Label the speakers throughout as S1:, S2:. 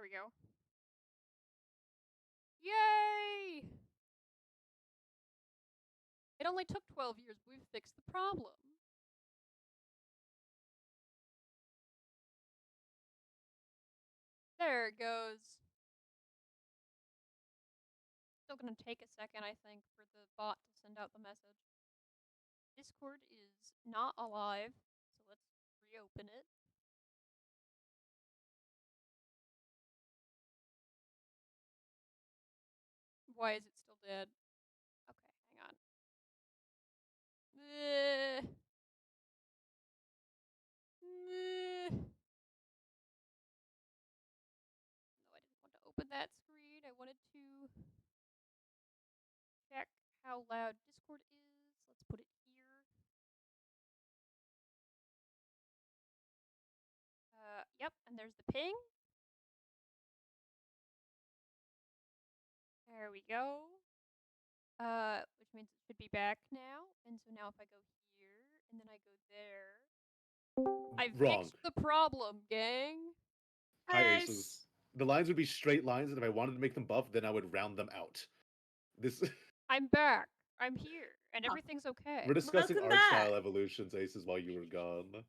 S1: we go. Yay! It only took 12 years, but we've fixed the problem. There it goes. Still gonna take a second, I think, for the bot to send out the message. Discord is not alive, so let's reopen it. Why is it still dead? Okay, hang on. No, I didn't want to open that screen. I wanted to check how loud Discord is. Let's put it here. Yep, and there's the ping. There we go. Which means it should be back now. And so now if I go here, and then I go there, I've fixed the problem, gang.
S2: Hi, Aces. The lines would be straight lines, and if I wanted to make them buff, then I would round them out.
S1: I'm back. I'm here, and everything's okay.
S2: We're discussing art style evolutions, Aces, while you were gone.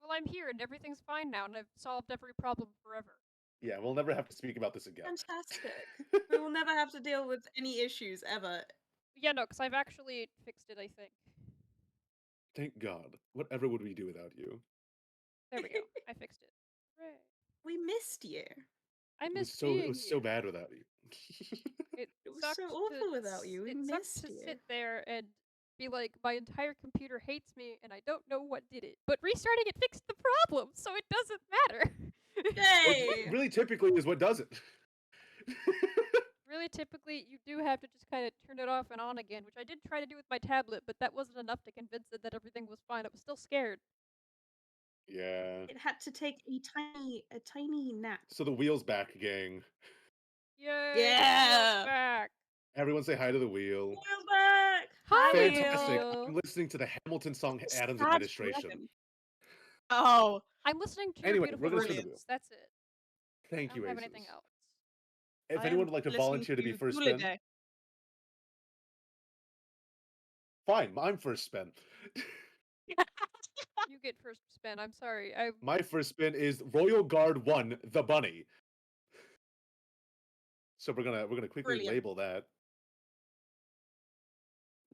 S1: Well, I'm here, and everything's fine now, and I've solved every problem forever.
S2: Yeah, we'll never have to speak about this again.
S3: Fantastic. We will never have to deal with any issues, ever.
S1: Yeah, no, because I've actually fixed it, I think.
S2: Thank God. Whatever would we do without you?
S1: There we go. I fixed it. Hooray.
S3: We missed you.
S1: I missed being
S2: It was so bad without you.
S3: It was so awful without you. We missed
S1: you. It sucks to
S3: you.
S1: sit there and be like, my entire computer hates me and I don't know what did it. But restarting it fixed the problem, so it doesn't matter.
S3: Yay!
S2: Really, typically is what does it.
S1: Really, typically, you do have to just kind of turn it off and on again, which I did try to do with my tablet, but that wasn't enough to convince it that everything was fine. I was still scared.
S2: Yeah.
S3: It had to take a tiny nap.
S2: So the wheel's back, gang.
S1: Yay!
S3: Yeah!
S1: Back.
S2: Everyone say hi to the wheel.
S3: Wheel's back!
S1: Hi,
S2: Fantastic.
S1: Wheel.
S2: I'm listening to the Hamilton song Adam's Administration.
S3: Oh.
S1: I'm listening to
S2: anyway,
S1: your beautiful voice. That's it.
S2: Thank you,
S1: I don't
S2: Aces.
S1: have anything else.
S2: If anyone would like to volunteer to be first spin. Fine, I'm first spin.
S1: You get first spin. I'm sorry.
S2: My first spin is Royal Guard 1, the bunny. So we're gonna quickly label that.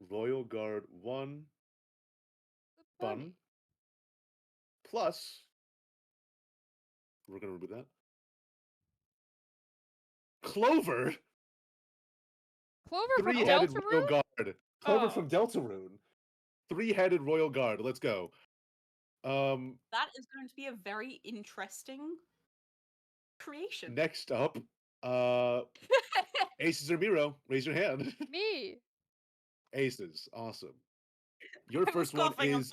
S2: Royal Guard 1 bun plus we're gonna remove that. Clover.
S1: Clover from
S2: Three-headed
S1: Deltarune?
S2: Royal Guard. Clover from Deltarune. Three-headed Royal Guard. Let's go.
S3: That is going to be a very interesting creation.
S2: Next up, Aces or Miro? Raise your hand.
S1: Me.
S2: Aces. Awesome. Your first one is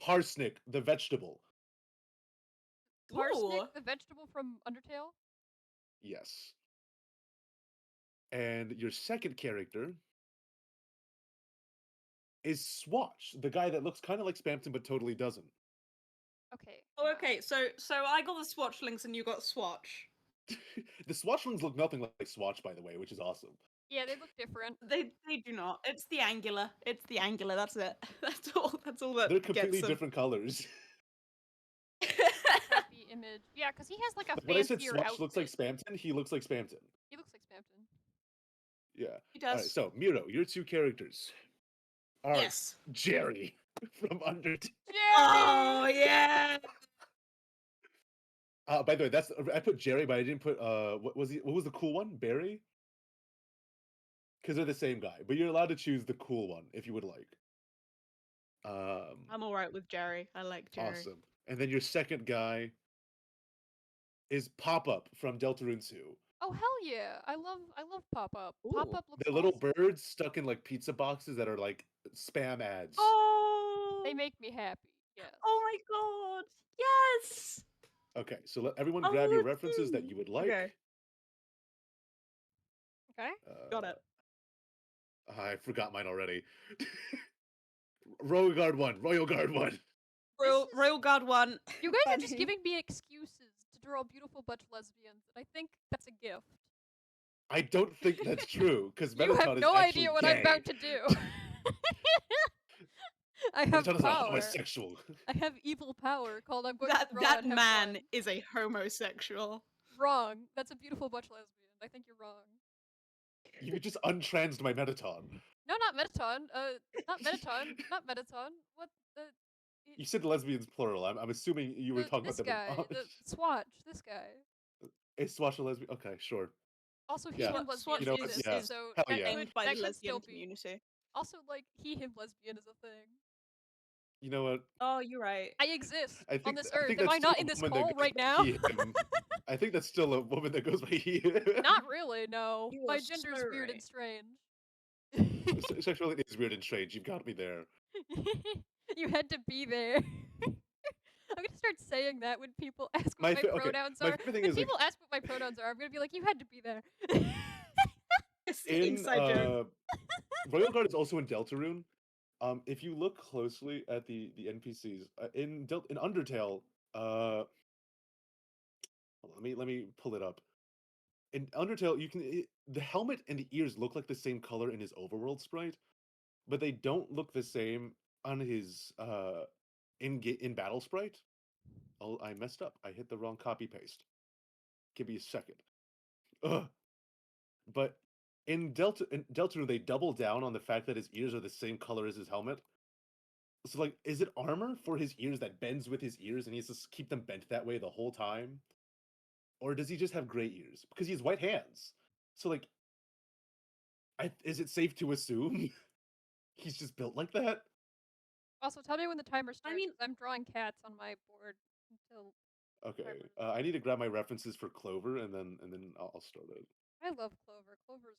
S2: Parsnip, the vegetable.
S1: Parsnip, the vegetable from Undertale?
S2: Yes. And your second character is Swatch, the guy that looks kind of like Spamton but totally doesn't.
S1: Okay.
S3: Oh, okay. So I got the Swatchlings and you got Swatch.
S2: The Swatchlings look nothing like Swatch, by the way, which is awesome.
S1: Yeah, they look different.
S3: They do not. It's the angular. It's the angular. That's it. That's all. That's all that.
S2: They're completely different colors.
S1: Happy image. Yeah, because he has like a fancier
S2: When I said Swatch
S1: outfit.
S2: looks like Spamton, he looks like Spamton.
S1: He looks like Spamton.
S2: Yeah.
S3: He does.
S2: All right, so Miro, your two characters are Jerry from Undertale.
S1: Jerry!
S3: Oh yeah.
S2: By the way, I put Jerry, but I didn't put what was the cool one? Barry? Because they're the same guy, but you're allowed to choose the cool one if you would like.
S3: I'm alright with Jerry. I like Jerry.
S2: Awesome. And then your second guy is Pop-Up from Deltarune 2.
S1: Oh hell yeah! I love Pop-Up. Pop-Up looks
S2: the little birds stuck in like pizza boxes that are like spam ads.
S3: Oh,
S1: they make me happy. Yes.
S3: Oh my god! Yes.
S2: Okay, so let everyone grab your references that you would like.
S3: Okay. Got it.
S2: I forgot mine already. Royal Guard 1. Royal Guard 1.
S3: Royal Guard 1.
S1: You guys are just giving me excuses to draw beautiful butch lesbians, and I think that's a gift.
S2: I don't think that's true because
S1: You have
S2: Mettaton is
S1: no
S2: actually
S1: idea what
S2: gay.
S1: I'm about to do. I have
S2: Mettaton is a
S1: power.
S2: homosexual.
S1: I have evil power called I'm going to draw
S3: That
S1: and have
S3: man
S1: fun.
S3: is a homosexual.
S1: Wrong. That's a beautiful butch lesbian. I think you're wrong.
S2: You just untransed my Mettaton.
S1: No, not Mettaton. Not Mettaton. Not Mettaton. What the?
S2: You said lesbians plural. I'm assuming you were talking
S1: this
S2: about them.
S1: guy. The Swatch. This guy.
S2: Is Swatch a lesbian? Okay, sure.
S1: Also, he,
S2: Yeah.
S1: him, lesbian
S2: You know
S1: is,
S2: what? Yeah.
S1: so
S2: Hell
S1: that
S2: yeah.
S3: Aimed by
S1: that
S3: the
S1: could still
S3: lesbian
S1: be.
S3: community.
S1: Also, like, he, him, lesbian is a thing.
S2: You know what?
S3: Oh, you're right.
S1: I exist
S2: I think,
S1: on this
S2: I
S1: earth.
S2: think
S1: Am
S2: that's
S1: I not
S2: still
S1: in
S2: a
S1: this
S2: woman that
S1: hole
S2: goes
S1: right
S2: by
S1: now?
S2: he, him. I think that's still a woman that goes by he.
S1: Not really, no.
S3: You
S1: My
S3: are
S1: gender's
S3: so
S1: weird
S3: right.
S1: and strange.
S2: Sexuality is weird and strange. You've got me there.
S1: You had to be there. I'm gonna start saying that when people ask what my pronouns
S2: my
S1: are.
S2: favorite thing
S1: When
S2: is,
S1: people
S2: like,
S1: ask what my pronouns are, I'm gonna be like, you had to be there.
S3: It's the
S2: in
S3: inside joke.
S2: Royal Guard is also in Deltarune. If you look closely at the NPCs in Undertale, let me pull it up. In Undertale, you can the helmet and the ears look like the same color in his overworld sprite, but they don't look the same on his in battle sprite. Oh, I messed up. I hit the wrong copy paste. Give me a second. Ugh. But in Deltarune, they double down on the fact that his ears are the same color as his helmet. So, like, is it armor for his ears that bends with his ears and he has to keep them bent that way the whole time? Or does he just have gray ears? Because he has white hands. So, like, is it safe to assume he's just built like that?
S1: Also, tell me when the timer starts.
S3: I mean,
S1: I'm drawing cats on my board until.
S2: Okay, I need to grab my references for Clover and then I'll start it.
S1: I love Clover. Clover's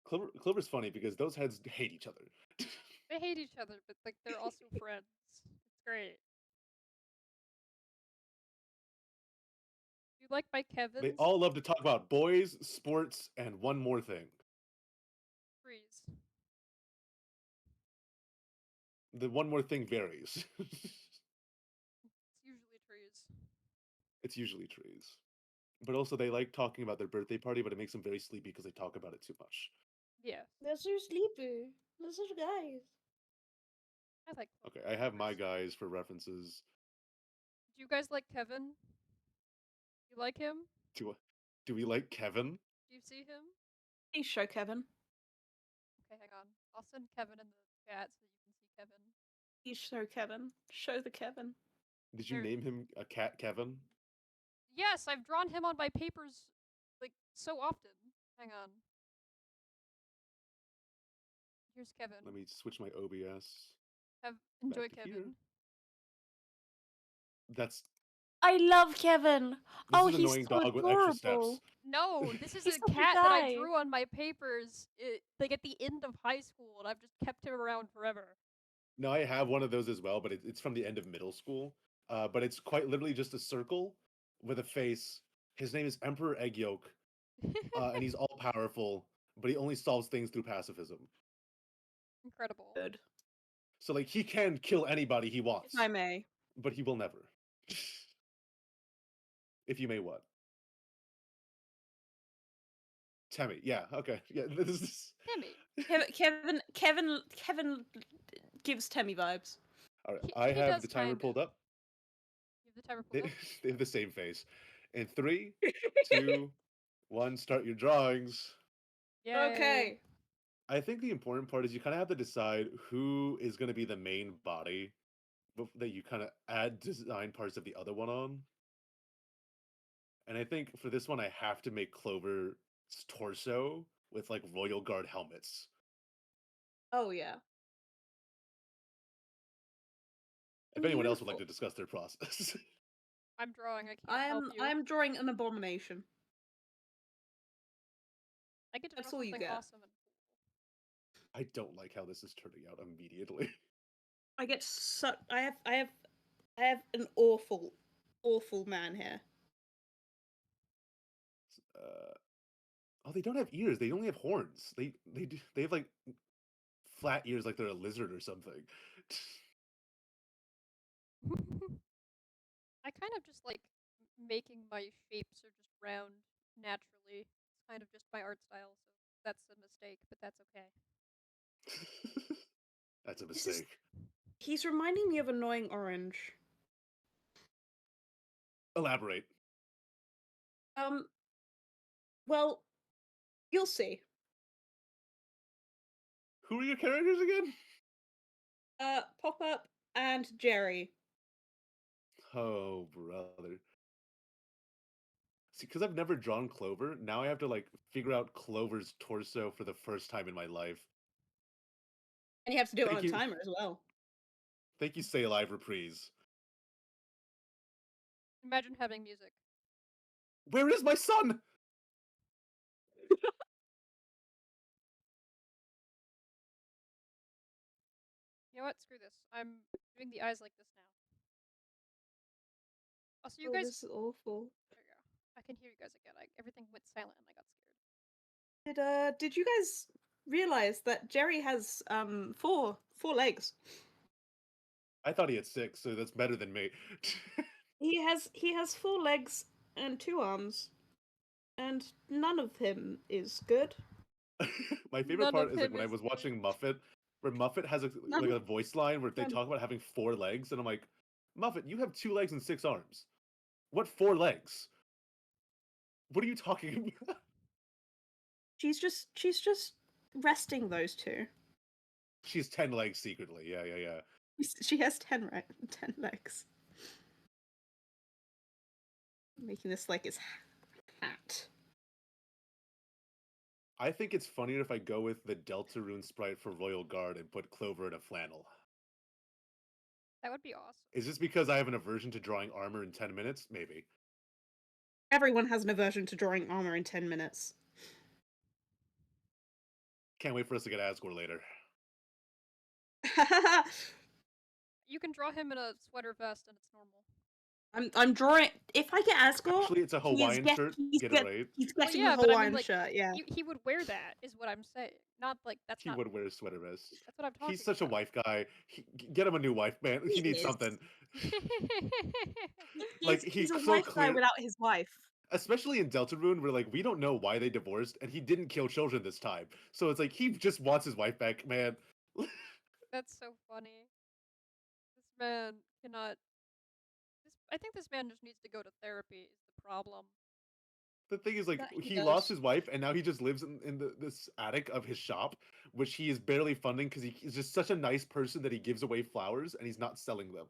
S2: cool. Clover's funny because those heads hate each other.
S1: They hate each other, but like they're also friends. It's great. You like my Kevins?
S2: They all love to talk about boys, sports, and one more thing.
S1: Freeze.
S2: The one more thing varies.
S1: It's usually trees.
S2: It's usually trees. But also they like talking about their birthday party, but it makes them very sleepy because they talk about it too much.
S1: Yeah.
S4: They're so sleepy. They're such guys.
S1: I like
S2: Okay, I have my guys for references.
S1: Do you guys like Kevin? You like him?
S2: Do we like Kevin?
S1: Do you see him?
S3: Please show Kevin.
S1: Okay, hang on. I'll send Kevin in the chat so you can see Kevin.
S3: Please show Kevin. Show the Kevin.
S2: Did you name him a cat Kevin?
S1: Yes, I've drawn him on my papers like so often. Hang on. Here's Kevin.
S2: Let me switch my OBS.
S1: Enjoy Kevin.
S2: Here. That's.
S4: I love Kevin.
S2: This is an
S4: he's
S2: annoying
S4: so
S2: dog with
S4: adorable.
S2: extra steps.
S1: No, this is
S4: He's
S1: a
S4: such a
S1: cat that I
S4: guy.
S1: drew on my papers like at the end of high school, and I've just kept him around forever.
S2: No, I have one of those as well, but it's from the end of middle school. But it's quite literally just a circle with a face. His name is Emperor Egg Yolk, and he's all powerful, but he only solves things through pacifism.
S1: Incredible.
S3: Good.
S2: So, like, he can kill anybody he wants.
S3: If I may.
S2: But he will never. If you may what? Temmie, yeah, okay. Yeah, this is...
S3: Kevin gives Temmie vibes.
S2: Alright, I have the timer pulled up.
S1: You have the timer pulled up?
S2: They have the same face. In 3, 2, 1, start your drawings.
S1: Yay.
S3: Okay.
S2: I think the important part is you kind of have to decide who is going to be the main body that you kind of add design parts of the other one on. And I think for this one, I have to make Clover's torso with like Royal Guard helmets.
S3: Oh, yeah.
S2: If anyone else would like to discuss their process.
S1: I'm drawing. I can't help you.
S3: I'm drawing an abomination.
S1: I get to
S3: That's
S1: draw
S3: all you
S1: something
S3: get.
S1: awesome and cool.
S2: I don't like how this is turning out immediately.
S3: I get I have an awful man here.
S2: Oh, they don't have ears. They only have horns. They have like flat ears, like they're a lizard or something.
S1: I kind of just like making my shapes are just round naturally. It's kind of just my art style, so that's a mistake, but that's okay.
S2: That's a mistake.
S4: He's reminding me of Annoying Orange.
S2: Elaborate.
S4: Well, you'll see.
S2: Who are your characters again?
S4: Pop Up and Jerry.
S2: Oh, brother. See, because I've never drawn Clover, now I have to, like, figure out Clover's torso for the first time in my life.
S4: And you have to do it
S2: Thank
S4: on a
S2: you.
S4: timer as well.
S2: Thank you, Say Alive Reprise.
S1: Imagine having music.
S2: Where is my son?
S1: You know what? Screw this. I'm doing the eyes like this now. Also, you
S4: Oh,
S1: guys.
S4: this is awful.
S1: There you go. I can hear you guys again. Everything went silent and I got scared.
S4: Did you guys realize that Jerry has four legs?
S2: I thought he had 6, so that's better than me.
S4: He has 4 legs and 2 arms, and none of him is good.
S2: My favorite
S1: None
S2: part
S1: of
S2: is like
S1: him
S2: when I
S1: is
S2: was
S1: good.
S2: watching Muffet, where Muffet has
S4: None.
S2: a voice line where they
S4: None.
S2: talk about having 4 legs, and I'm like, Muffet, you have 2 legs and 6 arms. What 4 legs? What are you talking about?
S4: She's just resting those 2.
S2: She's 10 legs secretly. Yeah.
S4: She has 10 legs. Making this like his hat.
S2: I think it's funnier if I go with the Deltarune sprite for Royal Guard and put Clover in a flannel.
S1: That would be awesome.
S2: Is this because I have an aversion to drawing armor in 10 minutes? Maybe.
S4: Everyone has an aversion to drawing armor in 10 minutes.
S2: Can't wait for us to get Asgore later.
S1: You can draw him in a sweater vest and it's normal.
S4: I'm drawing. If I get Asgore,
S2: Actually, it's a Hawaiian shirt. Get it right.
S4: He's
S1: Well,
S4: getting
S1: yeah,
S4: the
S1: but I
S4: Hawaiian
S1: mean, like,
S4: shirt. Yeah,
S1: he would wear that, is what I'm saying. Not like that's
S2: He
S1: not.
S2: would wear a sweater vest.
S1: That's what I'm talking.
S2: He's such a
S1: about.
S2: wife guy. Get him a new wife, man. He needs
S4: is.
S2: something.
S4: He's a wife guy without his wife.
S2: Especially in Deltarune, where like we don't know why they divorced, and he didn't kill children this time. So it's like he just wants his wife back, man.
S1: That's so funny. This man cannot. I think this man just needs to go to therapy. Is the problem?
S2: The thing is, like,
S4: That he
S2: he
S4: does.
S2: lost his wife, and now he just lives in this attic of his shop, which he is barely funding because he's just such a nice person that he gives away flowers and he's not selling them.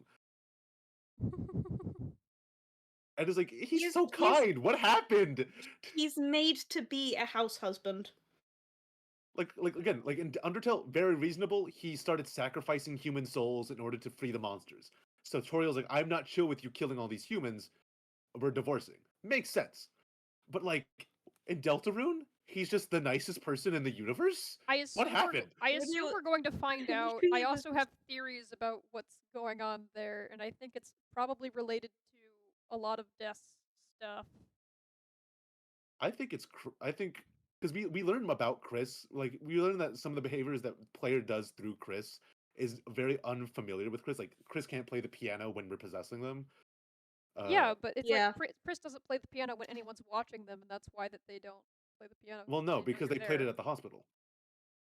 S2: And it's like he's so kind. What happened?
S4: He's made to be a house husband.
S2: Like again, like in Undertale, very reasonable. He started sacrificing human souls in order to free the monsters. So Toriel's like, I'm not chill with you killing all these humans. We're divorcing. Makes sense. But like in Deltarune, he's just the nicest person in the universe. What happened?
S1: I assume we're going to find out. I also have theories about what's going on there, and I think it's probably related to a lot of death stuff.
S2: I think because we learn about Chris, like we learn that some of the behaviors that player does through Chris is very unfamiliar with Chris. Like Chris can't play the piano when we're possessing them.
S1: Yeah, but it's like Chris doesn't play the piano when anyone's watching them, and that's why that they don't play the piano.
S2: Well, no, because they played it at the hospital.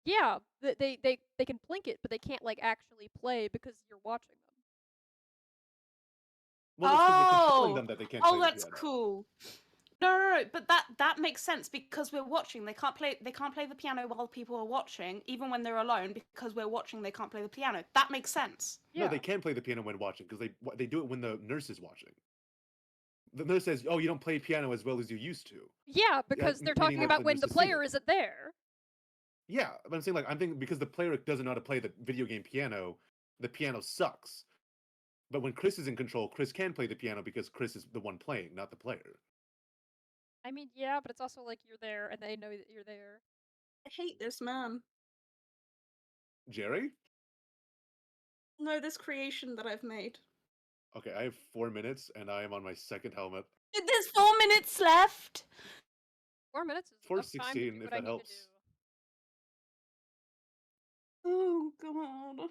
S1: Yeah, they can blink it, but they can't like actually play because you're watching them.
S2: Well, it's because we're controlling them that they can't play the
S4: that's
S2: piano.
S4: cool. No, but that makes sense because we're watching. They can't play the piano while people are watching, even when they're alone. Because we're watching, they can't play the piano. That makes sense.
S2: Yeah. No, they can play the piano when watching because they do it when the nurse is watching. The nurse says, "Oh, you don't play piano as well as you used to."
S1: Yeah, because they're talking about when the player isn't there.
S2: Yeah, but I'm saying I'm thinking because the player doesn't know how to play the video game piano, the piano sucks. But when Chris is in control, Chris can play the piano because Chris is the one playing, not the player.
S1: I mean, yeah, but it's also like you're there and they know that you're there.
S4: I hate this man.
S2: Jerry?
S4: No, this creation that I've made.
S2: Okay, I have 4 minutes and I am on my second helmet.
S4: There's 4 minutes left.
S1: 4 minutes is
S2: 4:16 if that helps.
S4: Oh god.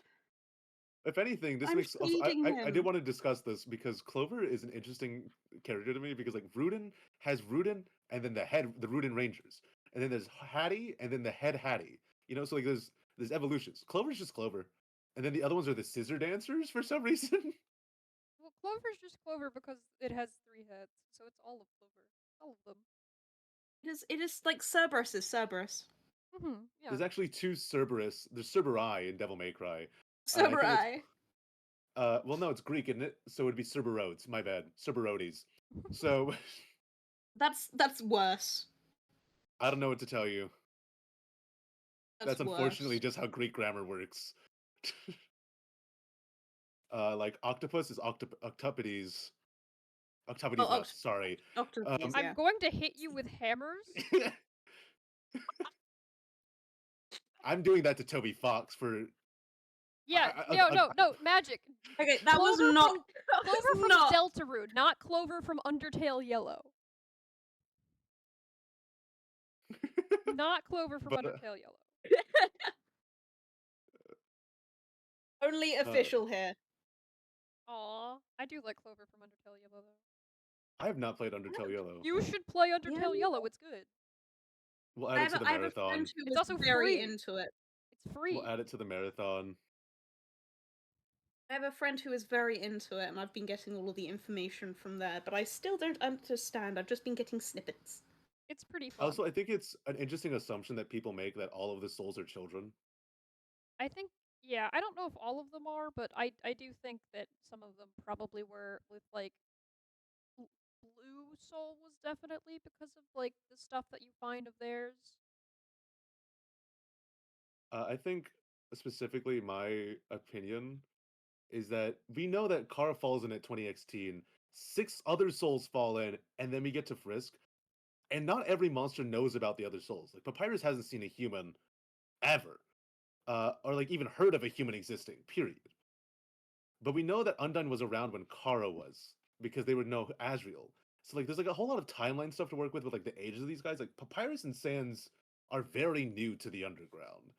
S2: If anything, this
S3: I'm
S2: makes also,
S3: feeding
S2: I did
S3: him.
S2: want to discuss this because Clover is an interesting character to me because like Rudin has Rudin and then the Rudin Rangers, and then there's Hattie and then the head Hattie. You know, so like there's evolutions. Clover's just Clover, and then the other ones are the scissor dancers for some reason.
S1: Well, Clover's just Clover because it has 3 heads, so it's all of Clover. All of them.
S4: It is like Cerberus is Cerberus.
S1: Yeah.
S2: There's actually 2 Cerberus. There's Cerberai in Devil May Cry. I think
S4: Cerberai.
S2: well, no, it's Greek, isn't it? So it'd be Cerberodes. My bad, Cerberodes. So
S4: That's worse.
S2: I don't know what to tell you. That's unfortunately
S4: worse.
S2: just how Greek grammar works. Like octopus is octopodes. Octopodes
S4: Oh,
S2: nuts, sorry.
S4: Octopus,
S1: I'm
S4: yeah.
S1: going to hit you with hammers.
S2: I'm doing that to Toby Fox for.
S1: Yeah, no, magic.
S4: Okay, that was
S1: Clover
S4: not.
S1: from, Clover from
S4: not.
S1: Deltarune, not Clover from Undertale Yellow. Not Clover from
S2: But,
S1: Undertale Yellow.
S4: Only official here.
S1: Aw, I do like Clover from Undertale Yellow though.
S2: I have not played Undertale Yellow.
S1: You should play Undertale Yellow. It's good.
S2: We'll add it to the
S4: I have a
S2: marathon.
S4: friend who
S1: It's
S4: was
S1: also
S4: very
S1: free.
S4: into it.
S1: It's free.
S2: We'll add it to the marathon.
S4: I have a friend who is very into it, and I've been getting all of the information from there, but I still don't understand. I've just been getting snippets.
S1: It's pretty fun.
S2: Also, I think it's an interesting assumption that people make that all of the souls are children.
S1: I think, yeah, I don't know if all of them are, but I do think that some of them probably were with, like, Blue Soul was definitely because of, like, the stuff that you find of theirs.
S2: I think specifically my opinion is that we know that Kara falls in at 2016, 6 other souls fall in, and then we get to Frisk, and not every monster knows about the other souls. Like Papyrus hasn't seen a human ever, or like even heard of a human existing. Period. But we know that Undine was around when Kara was because they would know Asriel. So like, there's like a whole lot of timeline stuff to work with like the ages of these guys. Like Papyrus and Sans are very new to the underground.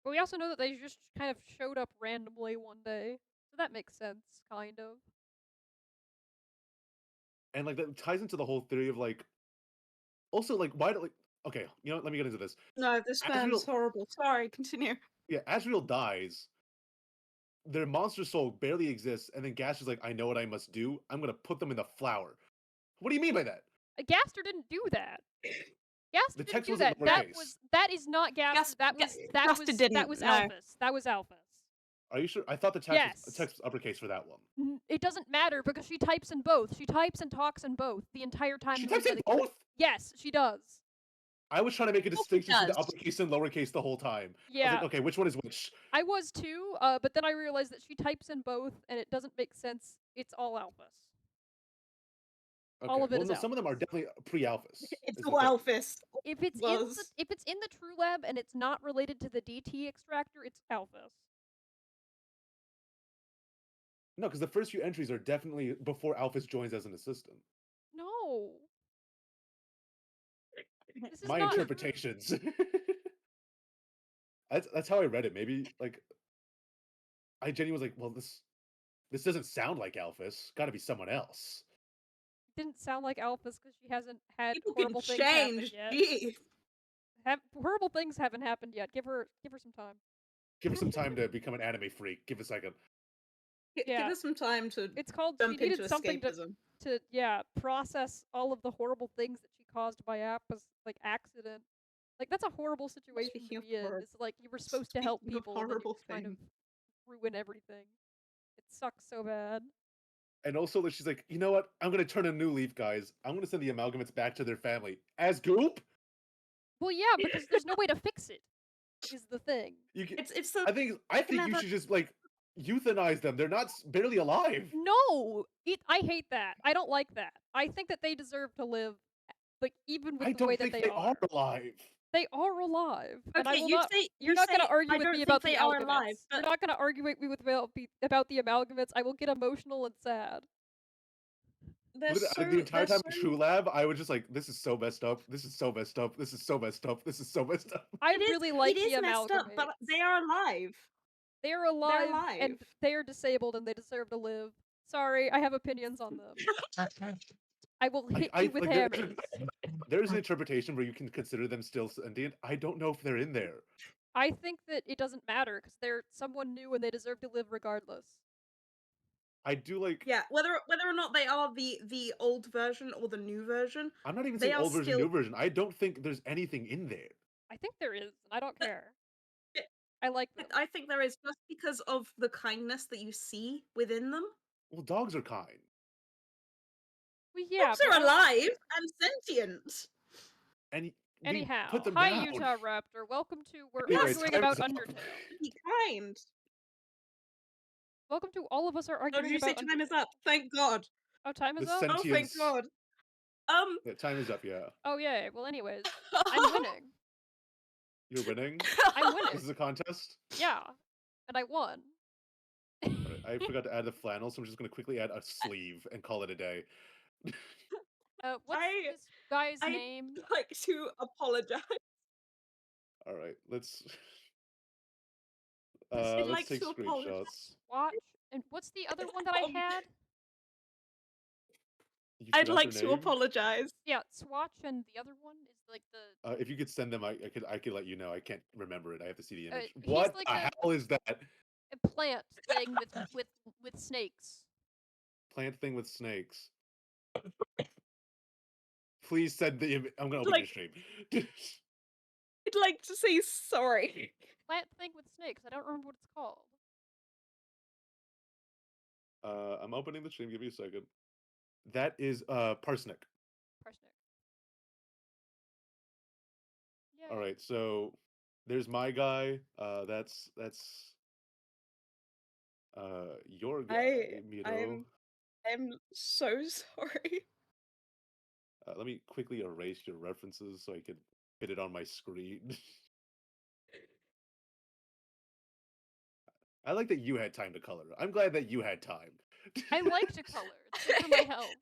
S1: But we also know that they just kind of showed up randomly one day. So that makes sense, kind of.
S2: And like that ties into the whole theory of like, also like why do like okay, you know what, let me get into this.
S4: No, this man's horrible. Sorry, continue.
S2: Yeah, Asriel dies. Their monster soul barely exists, and then Gash is like, I know what I must do. I'm gonna put them in the flower. What do you mean by that?
S1: Gaster didn't do that. Gaster didn't do that. That is not Gaster. That was Alphys. That was Alphys.
S2: Are you sure? I thought the text was uppercase for that one.
S1: It doesn't matter because she types in both. She types and talks in both the entire time.
S2: She types in both?
S1: Yes, she does.
S2: I was trying to make a distinction between the uppercase and lowercase the whole time.
S1: Yeah.
S2: I was like, okay, which one is which?
S1: I was too, but then I realized that she types in both, and it doesn't make sense. It's all Alphys.
S2: Okay.
S1: All of it is
S2: some of them are definitely pre-Alphys.
S4: It's all Alphys.
S1: If it's in the True Lab and it's not related to the DT extractor, it's Alphys.
S2: No, because the first few entries are definitely before Alphys joins as an assistant.
S1: No.
S2: This is my interpretations. That's how I read it. Maybe like I genuinely was like, well, this doesn't sound like Alphys. Got to be someone else.
S1: It didn't sound like Alphys because she hasn't had
S4: People
S1: horrible things happen yet.
S4: Jeez.
S1: Horrible things haven't happened yet. Give her some time.
S2: Give her some time to become an anime freak. Give a second.
S4: Give her some time to.
S1: It's called.
S4: Jump
S1: she needed
S4: into
S1: something
S4: escapism.
S1: to process all of the horrible things that she caused by Appa's like accident. Like that's a horrible situation to be in. It's like you were supposed to help people, and then you just kind of ruin everything. It sucks so bad.
S2: And also, she's like, you know what? I'm gonna turn a new leaf, guys. I'm gonna send the amalgamates back to their family as goop.
S1: Well, yeah, because there's no way to fix it. Is the thing.
S2: I think you should just like euthanize them. They're not barely alive.
S1: No, I hate that. I don't like that. I think that they deserve to live, like even with the way that they are
S2: alive.
S1: They are alive.
S4: Okay,
S1: and I will you're not going to argue with me about the amalgamates. You're not going to argue with me about the amalgamates. I will get emotional and sad.
S2: The entire time in True Lab, I was just like, this is so messed up. This is so messed up. This is so messed up. This is so messed up.
S1: I really like the amalgamates.
S4: But they are alive.
S1: They're alive, and they're disabled, and they deserve to live. Sorry, I have opinions on them. I will hit you with hammers.
S2: There's an interpretation where you can consider them still sentient. I don't know if they're in there.
S1: I think that it doesn't matter because they're someone new and they deserve to live regardless.
S2: I do like.
S3: Yeah, whether or not they are the old version or the new version.
S2: I'm not even saying old version, new version. I don't think there's anything in there.
S1: I think there is, and I don't care. I like them.
S3: I think there is just because of the kindness that you see within them.
S2: Well, dogs are kind.
S1: Well, yeah,
S3: dogs are alive and sentient.
S2: And
S1: anyhow,
S2: put them
S1: hi
S2: down.
S1: Utah Raptor. Welcome to we're
S2: Anyways,
S1: arguing about Undertale.
S3: Be kind.
S1: Welcome to all of us are arguing
S3: you
S1: about
S3: say time is up? Thank God.
S1: Oh, time is up?
S3: Oh, thank God.
S2: Yeah, time is up, yeah.
S1: Oh, yeah. Well, anyways, I'm winning.
S2: You're winning?
S1: I'm winning.
S2: This is a contest?
S1: Yeah. And I won.
S2: Right, I forgot to add the flannel, so I'm just going to quickly add a sleeve and call it a day.
S1: What's this guy's name?
S3: I'd like to apologize.
S2: All right, let's take screenshots.
S1: Watch. And what's the other one that I had?
S3: I'd like to apologize.
S1: Yeah, Swatch, and the other one is like the.
S2: If you could send them, I could let you know. I can't remember it. I have to see the image.
S1: He's
S2: What
S1: like
S2: the hell is that?
S1: A plant thing with snakes.
S2: Plant thing with snakes. Please send the image. I'm gonna open your stream.
S3: I'd like to say sorry.
S1: Plant thing with snakes. I don't remember what it's called.
S2: I'm opening the stream. Give me a second. That is parsnip.
S1: Parsnip.
S2: Yeah. All right, so there's my guy. That's your guy, Miro.
S3: I'm so sorry.
S2: Let me quickly erase your references so I can fit it on my screen. I like that you had time to color. I'm glad that you had time.
S1: I like to color. It's good for my health.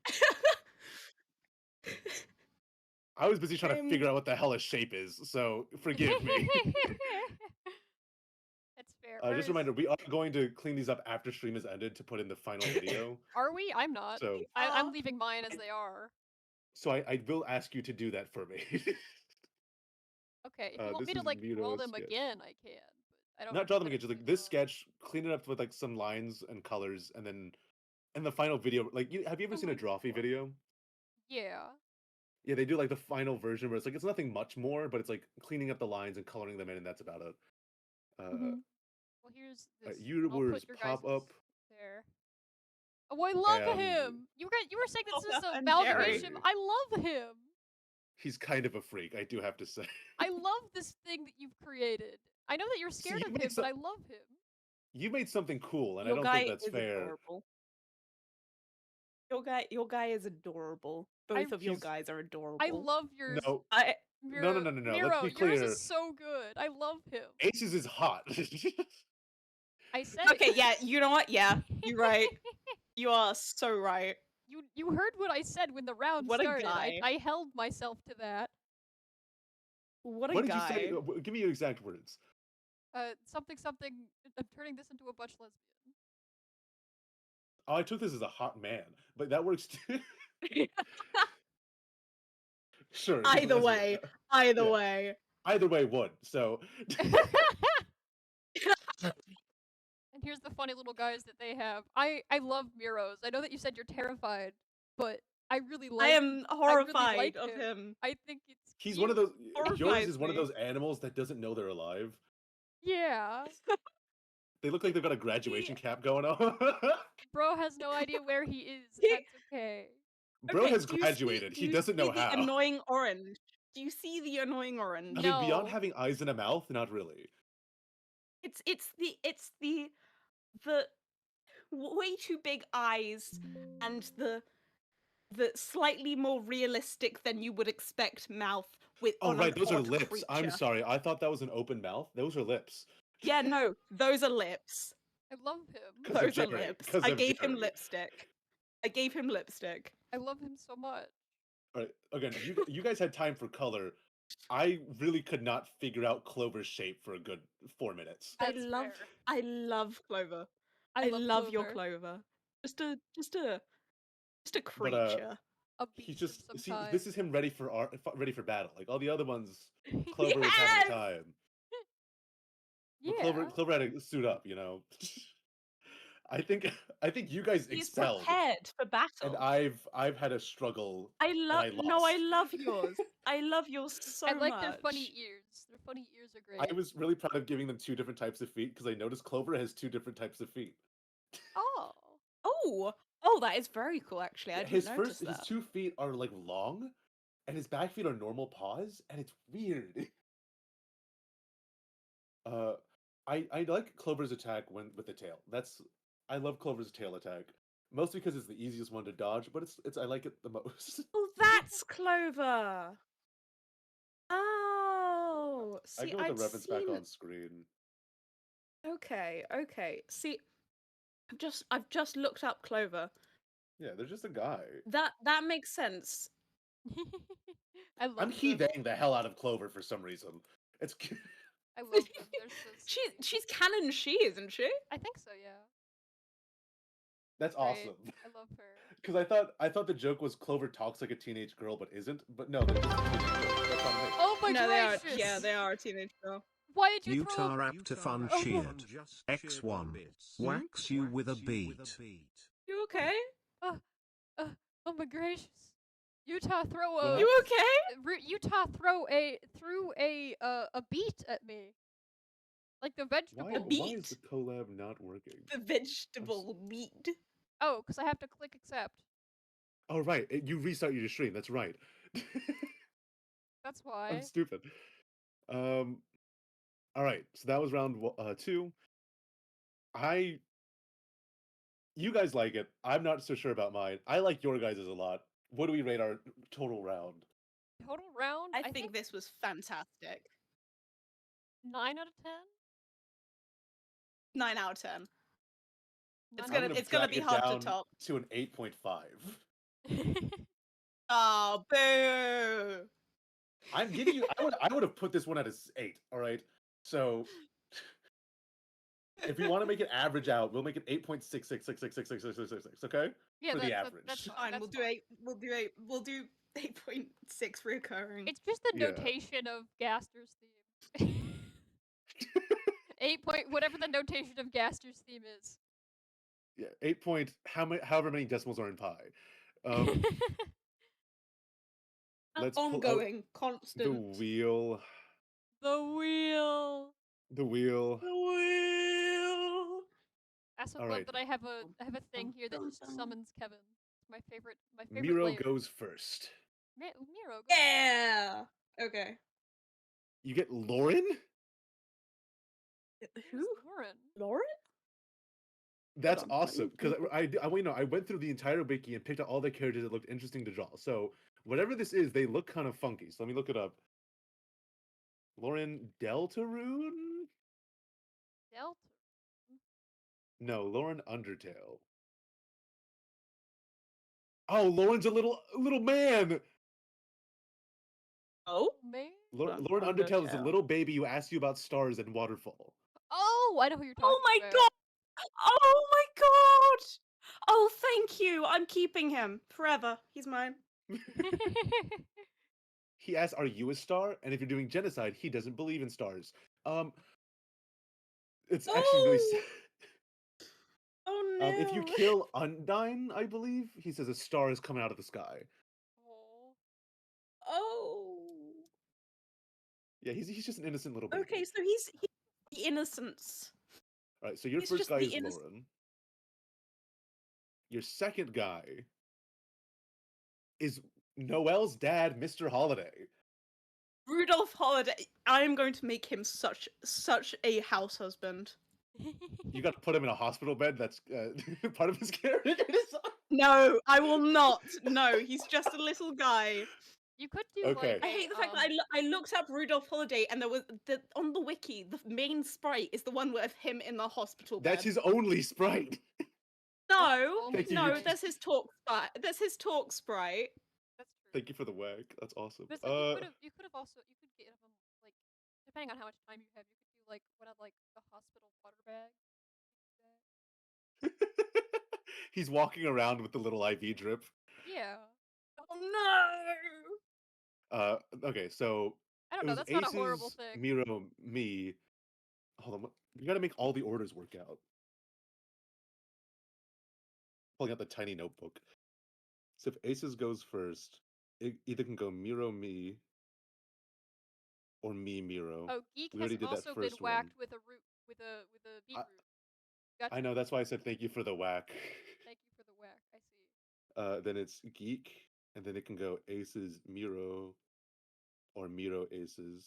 S2: I was busy trying to figure out what the hell a shape is, so forgive me.
S1: That's fair.
S2: Just a reminder, we are going to clean these up after stream is ended to put in the final video.
S1: Are we? I'm not. So I'm leaving mine as they are.
S2: So I will ask you to do that for me.
S1: Okay, if you want me to like draw them again, I can. But I don't.
S2: Not draw them again. Just like this sketch, clean it up with like some lines and colors, and then in the final video, like have you ever seen a Drawfee video?
S1: Yeah.
S2: Yeah, they do like the final version where it's like it's nothing much more, but it's like cleaning up the lines and coloring them in, and that's about it.
S1: Well, here's this.
S2: YouTubers pop up.
S1: There. Oh, I love him. You were saying this is a amalgamation. I love him.
S2: He's kind of a freak, I do have to say.
S1: I love this thing that you've created. I know that you're scared of him, but I love him.
S2: You made something cool, and I don't think that's fair.
S3: Adorable. Your guy is adorable. Both of your guys are adorable.
S1: I love yours.
S2: No. No.
S1: Miro,
S2: let's be clear.
S1: Yours is so good. I love him.
S2: Ace's is hot.
S1: I said
S3: okay, yeah, you know what? Yeah, you're right. You are so right.
S1: You heard what I said when the round started. I held myself to that.
S3: What
S2: did you say? Give me your exact words.
S1: Something. I'm turning this into a butch lesbian.
S2: Oh, I took this as a hot man, but that works too. Sure.
S3: Either way. Either way
S2: would. So.
S1: And here's the funny little guys that they have. I love Miros. I know that you said you're terrified, but I really like.
S3: I am horrified
S1: really
S3: of him.
S1: I think it's.
S2: He's
S1: cute.
S2: one of those. Yours is one of those animals that doesn't know they're alive.
S1: Yeah.
S2: They look like they've got a graduation cap going on.
S1: Bro has no idea where he is. That's okay.
S2: Bro has graduated. He doesn't know how.
S3: The annoying orange. Do you see the annoying orange?
S2: I mean, beyond having eyes and a mouth, not really.
S3: It's the way too big eyes and the slightly more realistic than you would expect mouth with.
S2: Oh right, those are lips. Creature. I'm sorry, I thought that was an open mouth. Those are lips.
S3: Yeah, no, those are lips.
S1: I love him.
S3: Those are lips. I gave him lipstick. I love him so much.
S2: All right, again, you guys had time for color. I really could not figure out Clover's shape for a good 4 minutes.
S1: That's fair.
S3: I love Clover.
S1: I
S3: love your
S1: Clover.
S3: Clover. Just a
S2: But
S3: creature.
S1: A
S2: he's
S1: beast
S2: just
S1: of
S2: see
S1: some kind.
S2: this is him ready for ready for battle. Like all the other ones, Clover was having a
S3: Yes!
S2: time. But
S1: Yeah.
S2: Clover had to suit up, you know. I think you guys
S3: He's
S2: excelled,
S3: prepared for battle.
S2: and I've had a struggle.
S3: I
S2: and
S3: love
S2: I
S3: no, I
S2: lost.
S3: love yours. I love yours so
S1: I
S3: much.
S1: like their funny ears. Their funny ears are great.
S2: I was really proud of giving them 2 different types of feet because I noticed Clover has 2 different types of feet.
S1: Oh.
S3: Oh, that is very cool. Actually, I didn't notice
S2: His
S3: that.
S2: 2 feet are like long, and his back feet are normal paws, and it's weird. I like Clover's attack when with the tail. I love Clover's tail attack. Mostly because it's the easiest one to dodge, but it's I like it the most.
S3: Oh, that's Clover. Oh,
S2: I
S3: see,
S2: go with the
S3: I'd
S2: reference back
S3: seen.
S2: on screen.
S3: Okay. See, I've just looked up Clover.
S2: Yeah, they're just a guy.
S3: That makes sense.
S1: I love
S2: I'm
S1: them.
S2: heaving the hell out of Clover for some reason. It's
S1: I love them. They're so sweet.
S3: She's canon, isn't she?
S1: I think so, yeah.
S2: that's
S1: Great.
S2: awesome.
S1: I love her.
S2: Because I thought the joke was Clover talks like a teenage girl but isn't. But no, they're just a teenage girl. That's on me.
S1: Oh my
S3: No,
S1: gracious!
S3: they are a teenage girl.
S1: Why did you throw
S5: UTDR After Fun
S1: Oh,
S5: cheered. X1. Wax you with a beat.
S3: You okay?
S1: Oh my gracious! Utah throw a
S3: You okay?
S1: Utah threw a beet at me, like the vegetable.
S2: Why is the collab not working?
S3: The vegetable meat.
S1: Oh, because I have to click accept.
S2: Oh right, you restart your stream. That's right.
S1: That's why.
S2: I'm stupid. All right, so that was round 2. You guys like it. I'm not so sure about mine. I like your guys' a lot. What do we rate our total round?
S1: Total round?
S3: I think this was fantastic.
S1: 9 out of 10.
S3: 9 out of 10. It's
S2: I'm
S3: gonna be hard to top.
S2: To an 8.5.
S3: Oh, boo!
S2: I'm giving you. I would have put this one at a 8. All right. So if we want to make it average out, we'll make it 8.66666666. Okay.
S1: Yeah,
S2: for the average.
S1: That's
S3: Fine.
S1: That's
S3: We'll do 8. We'll do 8.6 recurring.
S1: It's just the
S2: Yeah.
S1: notation of Gaster's theme. 8 point whatever the notation of Gaster's theme is.
S2: Yeah. 8 point. However many decimals are in pi. Let's
S3: ongoing,
S2: pull out
S3: constant.
S2: the wheel.
S1: The wheel.
S2: The wheel.
S3: The wheel.
S1: I also
S2: All
S1: love
S2: right.
S1: that I have a thing here that just summons Kevin. It's my favorite.
S2: Miro
S1: layer.
S2: goes first.
S1: Miro.
S3: Yeah. Okay.
S2: You get Lauren.
S3: Who?
S1: Lauren.
S3: Lauren?
S2: That's
S3: Hold on,
S2: awesome because I went through the entire wiki and picked out all the characters that looked interesting to draw. So whatever this is, they look kind of funky. So let me look it up. Lauren Deltarune?
S1: Delta.
S2: No, Lauren Undertale. Oh, Lauren's a little man.
S3: Oh?
S1: Man.
S2: Lauren Undertale is a little baby who asks you about stars and waterfall.
S1: Oh, I know who you're talking
S3: Oh my
S1: about.
S3: god! Oh my god! Oh, thank you. I'm keeping him forever. He's mine.
S2: He asks, "Are you a star?" And if you're doing genocide, he doesn't believe in stars. It's actually really sad.
S3: Oh no!
S2: If you kill Undyne, I believe he says a star is coming out of the sky.
S3: Oh.
S2: Yeah, he's just an innocent little baby.
S3: Okay, so he's the innocence.
S2: All right, so your
S3: He's
S2: first
S3: just
S2: guy
S3: the
S2: is Lauren. Your second guy is Noelle's dad, Mr. Holiday.
S3: Rudolph Holiday. I'm going to make him such a house husband.
S2: You got to put him in a hospital bed. That's part of his character.
S3: No, I will not. No, he's just a little guy.
S1: You could do
S2: Okay.
S1: like
S3: I hate the fact that I looked up Rudolph Holiday and there was on the wiki the main sprite is the one with him in the hospital bed.
S2: That's his only sprite.
S3: No,
S1: Thank
S2: you,
S3: no,
S2: you-
S3: there's his talk sprite. There's his talk sprite.
S1: That's
S2: Thank you for the whack. That's awesome.
S1: But it's like you could get him like depending on how much time you have, you could do like one of like the hospital water bag.
S2: He's walking around with the little IV drip.
S1: Yeah.
S3: Oh no!
S2: Okay, so
S1: I don't
S2: it
S1: know.
S2: was
S1: That's not a horrible
S2: Aces,
S1: thing.
S2: Miro, me. Hold on, we gotta make all the orders work out. Pulling out the tiny notebook. So if Aces goes first, it either can go Miro, me, or me, Miro.
S1: Oh, Geek
S2: We
S1: has
S2: already did that
S1: also been
S2: first
S1: whacked
S2: one.
S1: with a root with a beetroot. Gotcha.
S2: I know, that's why I said thank you for the whack.
S1: Thank you for the whack. I see.
S2: Then it's Geek, and then it can go Aces, Miro, or Miro, Aces.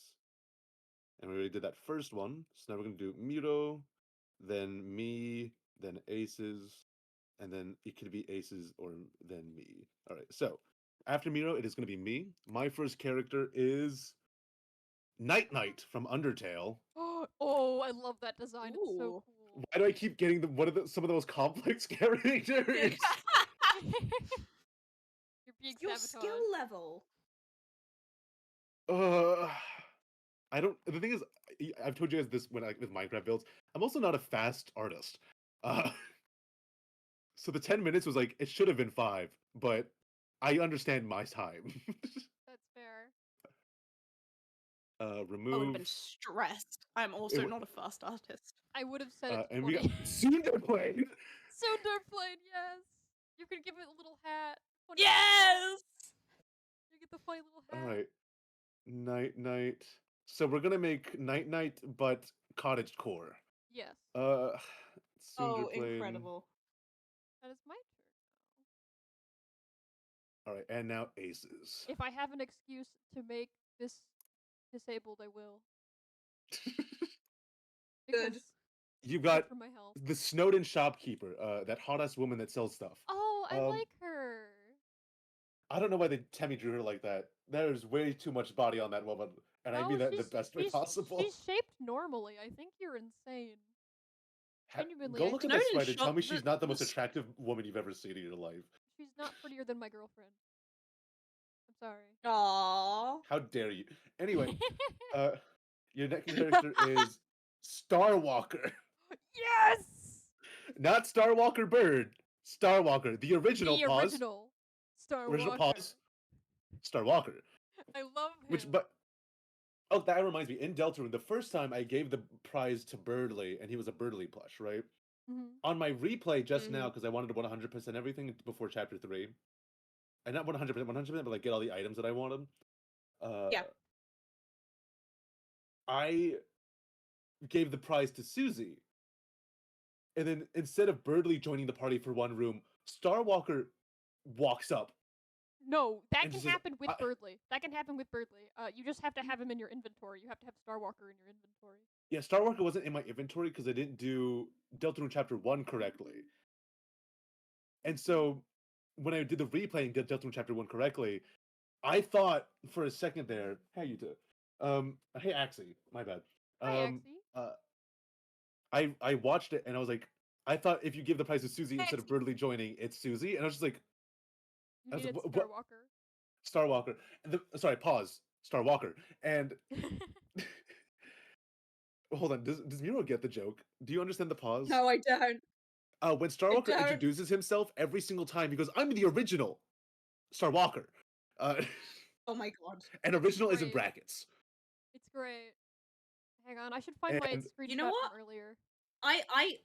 S2: And we already did that first one, so now we're gonna do Miro, then me, then Aces, and then it could be Aces or then me. All right, so after Miro, it is gonna be me. My first character is Night Knight from Undertale.
S1: Oh, I love that design. It's so
S3: Ooh.
S1: cool.
S2: Why do I keep getting some of the most complex characters?
S1: You're being
S3: Your
S1: sabotaged.
S3: skill level.
S2: I don't. The thing is, I've told you guys this when with Minecraft builds. I'm also not a fast artist. So the 10 minutes was like it should have been 5, but I understand my time.
S1: That's fair.
S3: I would
S2: Remove.
S3: have been stressed. I'm also not a fast artist.
S1: I would have said it's
S2: And we
S1: 20.
S2: got Sunderblade.
S1: Sunderblade, yes. You could give it a little hat. Funny
S3: Yes!
S1: You get the funny little hat.
S2: All right, Night Knight. So we're gonna make Night Knight, but cottage core.
S1: Yes.
S3: Oh,
S2: Sunderblade.
S3: incredible.
S1: That is my turn
S2: All right, and now Aces.
S1: now. If I have an excuse to make this disabled, I will.
S3: Good.
S1: Because
S2: You
S1: it's
S2: got
S1: good for my health.
S2: the Snowden shopkeeper, that hot ass woman that sells stuff.
S1: Oh, I like her.
S2: I don't know why they Tammy drew her like that. There's way too much body on that woman, and I
S1: No,
S2: mean that in the
S1: she's-
S2: best way
S1: she's-
S2: possible.
S1: She's shaped normally. I think you're insane. Genuinely,
S2: Go
S1: I
S2: look at
S1: think
S2: the
S3: Snowden
S2: spider. Tell me
S3: shot
S2: she's
S3: the-
S2: not the most
S3: the-
S2: attractive woman you've ever seen in your life.
S1: she's not prettier than my girlfriend. I'm sorry.
S3: Aww.
S2: How dare you? Anyway, your next character is Starwalker.
S1: Yes!
S2: Not Starwalker Bird. Starwalker, the original.
S1: The
S2: Pause.
S1: original Star
S2: Original
S1: Walker.
S2: pause. Starwalker.
S1: I love him.
S2: Which, but oh, that reminds me. In Deltarune, the first time I gave the prize to Birdley, and he was a Birdley plush, right?
S1: Mhm.
S2: On my replay just now, because I wanted to 100% everything before chapter 3, and not 100%, but like get all the items that I wanted.
S3: Yeah.
S2: I gave the prize to Susie, and then instead of Birdley joining the party for one room, Starwalker walks up.
S1: No, that
S2: And
S1: can
S2: she says,
S1: happen with Birdley. That can happen with Birdley. You just have to have him in your inventory. You have to have Star Walker in your inventory.
S2: Yeah, Starwalker wasn't in my inventory because I didn't do Deltarune Chapter 1 correctly. And so when I did the replay and did Deltarune Chapter 1 correctly, I thought for a second there, hey, you two. Hey, Axie, my bad.
S1: Hi, Axie.
S2: I watched it and I was like, I thought if you give the prize to Susie instead of Birdley joining, it's Susie. And I was just like,
S1: You
S2: I was
S1: needed
S2: like,
S1: Star Walker.
S2: Starwalker. Sorry, pause. Starwalker. And hold on, does Miro get the joke? Do you understand the pause?
S3: No, I don't.
S2: When Starwalker
S3: don't.
S2: introduces himself every single time, he goes, "I'm the original Starwalker."
S3: Oh my god.
S2: And original is in
S1: Great.
S2: brackets.
S1: It's great. Hang on, I should find my
S2: And-
S1: screenshot
S3: You know what?
S1: from earlier.
S3: I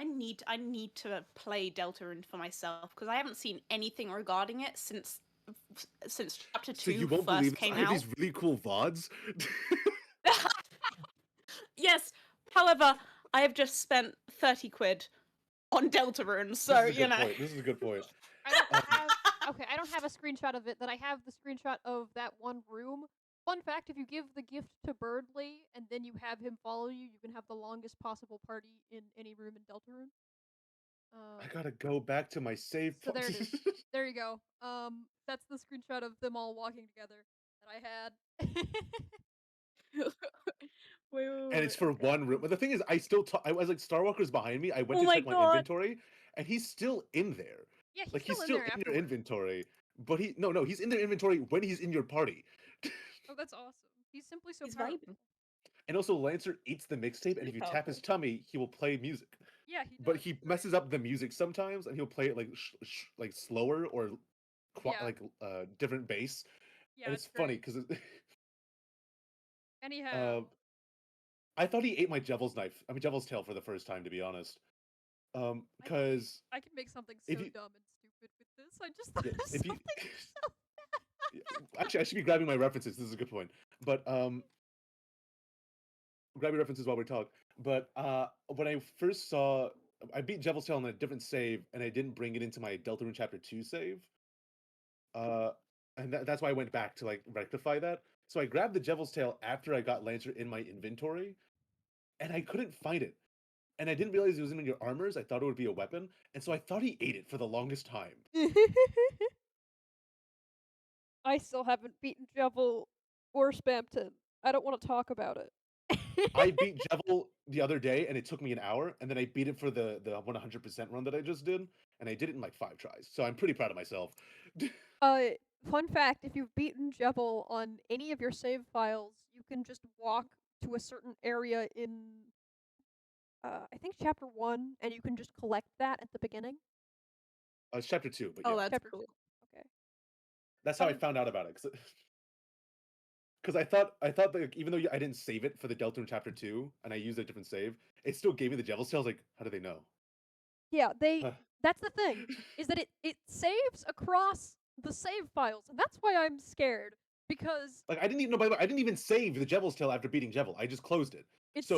S3: need to play Deltarune for myself because I haven't seen anything regarding it since chapter 2
S2: So you won't
S3: first
S2: believe this,
S3: came
S2: I have
S3: out.
S2: these really cool VODs.
S3: Yes. However, I have just spent 30 quid on Deltarune, so
S2: This is a
S3: you
S2: good
S3: know.
S2: point. This is a good point.
S1: I don't have. Okay, I don't have a screenshot of it. That I have the screenshot of that one room. Fun fact: if you give the gift to Birdley and then you have him follow you, you can have the longest possible party in any room in Deltarune.
S2: I gotta go back to my save
S1: So
S2: point.
S1: there it is. There you go. That's the screenshot of them all walking together that I had.
S3: Wait,
S2: And it's for
S3: okay.
S2: one room. But the thing is, I was like, Starwalker's behind me. I went
S3: Oh
S2: to
S3: my
S2: check my
S3: God.
S2: inventory, and he's still in there.
S1: Yeah, he's
S2: Like
S1: still
S2: he's
S1: in
S2: still
S1: there
S2: in your
S1: afterwards.
S2: inventory. but he's in their inventory when he's in your party.
S1: Oh, that's awesome. He's simply so
S3: He's
S1: powerful.
S3: vibing.
S2: And also, Lancer eats the mixtape, and
S3: really
S2: if you tap his
S3: powerful.
S2: tummy, he will play music.
S1: Yeah, he does.
S2: But he messes up the music sometimes, and he'll play it like slower or
S1: Yeah.
S2: different bass.
S1: Yeah,
S2: And it's funny because
S1: anyhow,
S2: I thought he ate my Devil's tail for the first time, to be honest. Because
S1: I can make something so
S2: if you
S1: dumb and stupid with this. I just thought
S2: yeah,
S1: of
S2: if you
S1: something so
S2: actually, I should be grabbing my references. This is a good point. But grab your references while we talk. But when I first saw, I beat Devil's Tail on a different save, and I didn't bring it into my Deltarune Chapter 2 save. And that's why I went back to like rectify that. So I grabbed the Devil's Tail after I got Lancer in my inventory, and I couldn't find it. And I didn't realize it was in your armors. I thought it would be a weapon, and so I thought he ate it for the longest time.
S1: I still haven't beaten Jevil or Spamton. I don't want to talk about it.
S2: I beat Jevil the other day, and it took me an hour, and then I beat it for the 100% run that I just did, and I did it in like 5 tries. So I'm pretty proud of myself.
S1: Fun fact, if you've beaten Jevil on any of your save files, you can just walk to a certain area in I think chapter 1, and you can just collect that at the beginning.
S2: It's chapter 2, but
S3: Oh,
S2: yeah.
S3: that's
S1: Chapter
S3: cool.
S1: 2. Okay.
S2: That's how I found out about it. Because I thought that even though I didn't save it for the Deltarune Chapter 2, and I used a different save, it still gave me the Devil's Tail. I was like, how do they know?
S1: Yeah, that's the thing, is that it saves across the save files, and that's why I'm scared, because
S2: Like, I didn't even know, by the way, I didn't even save the Devil's Tail after beating Jevil. I just closed it. That's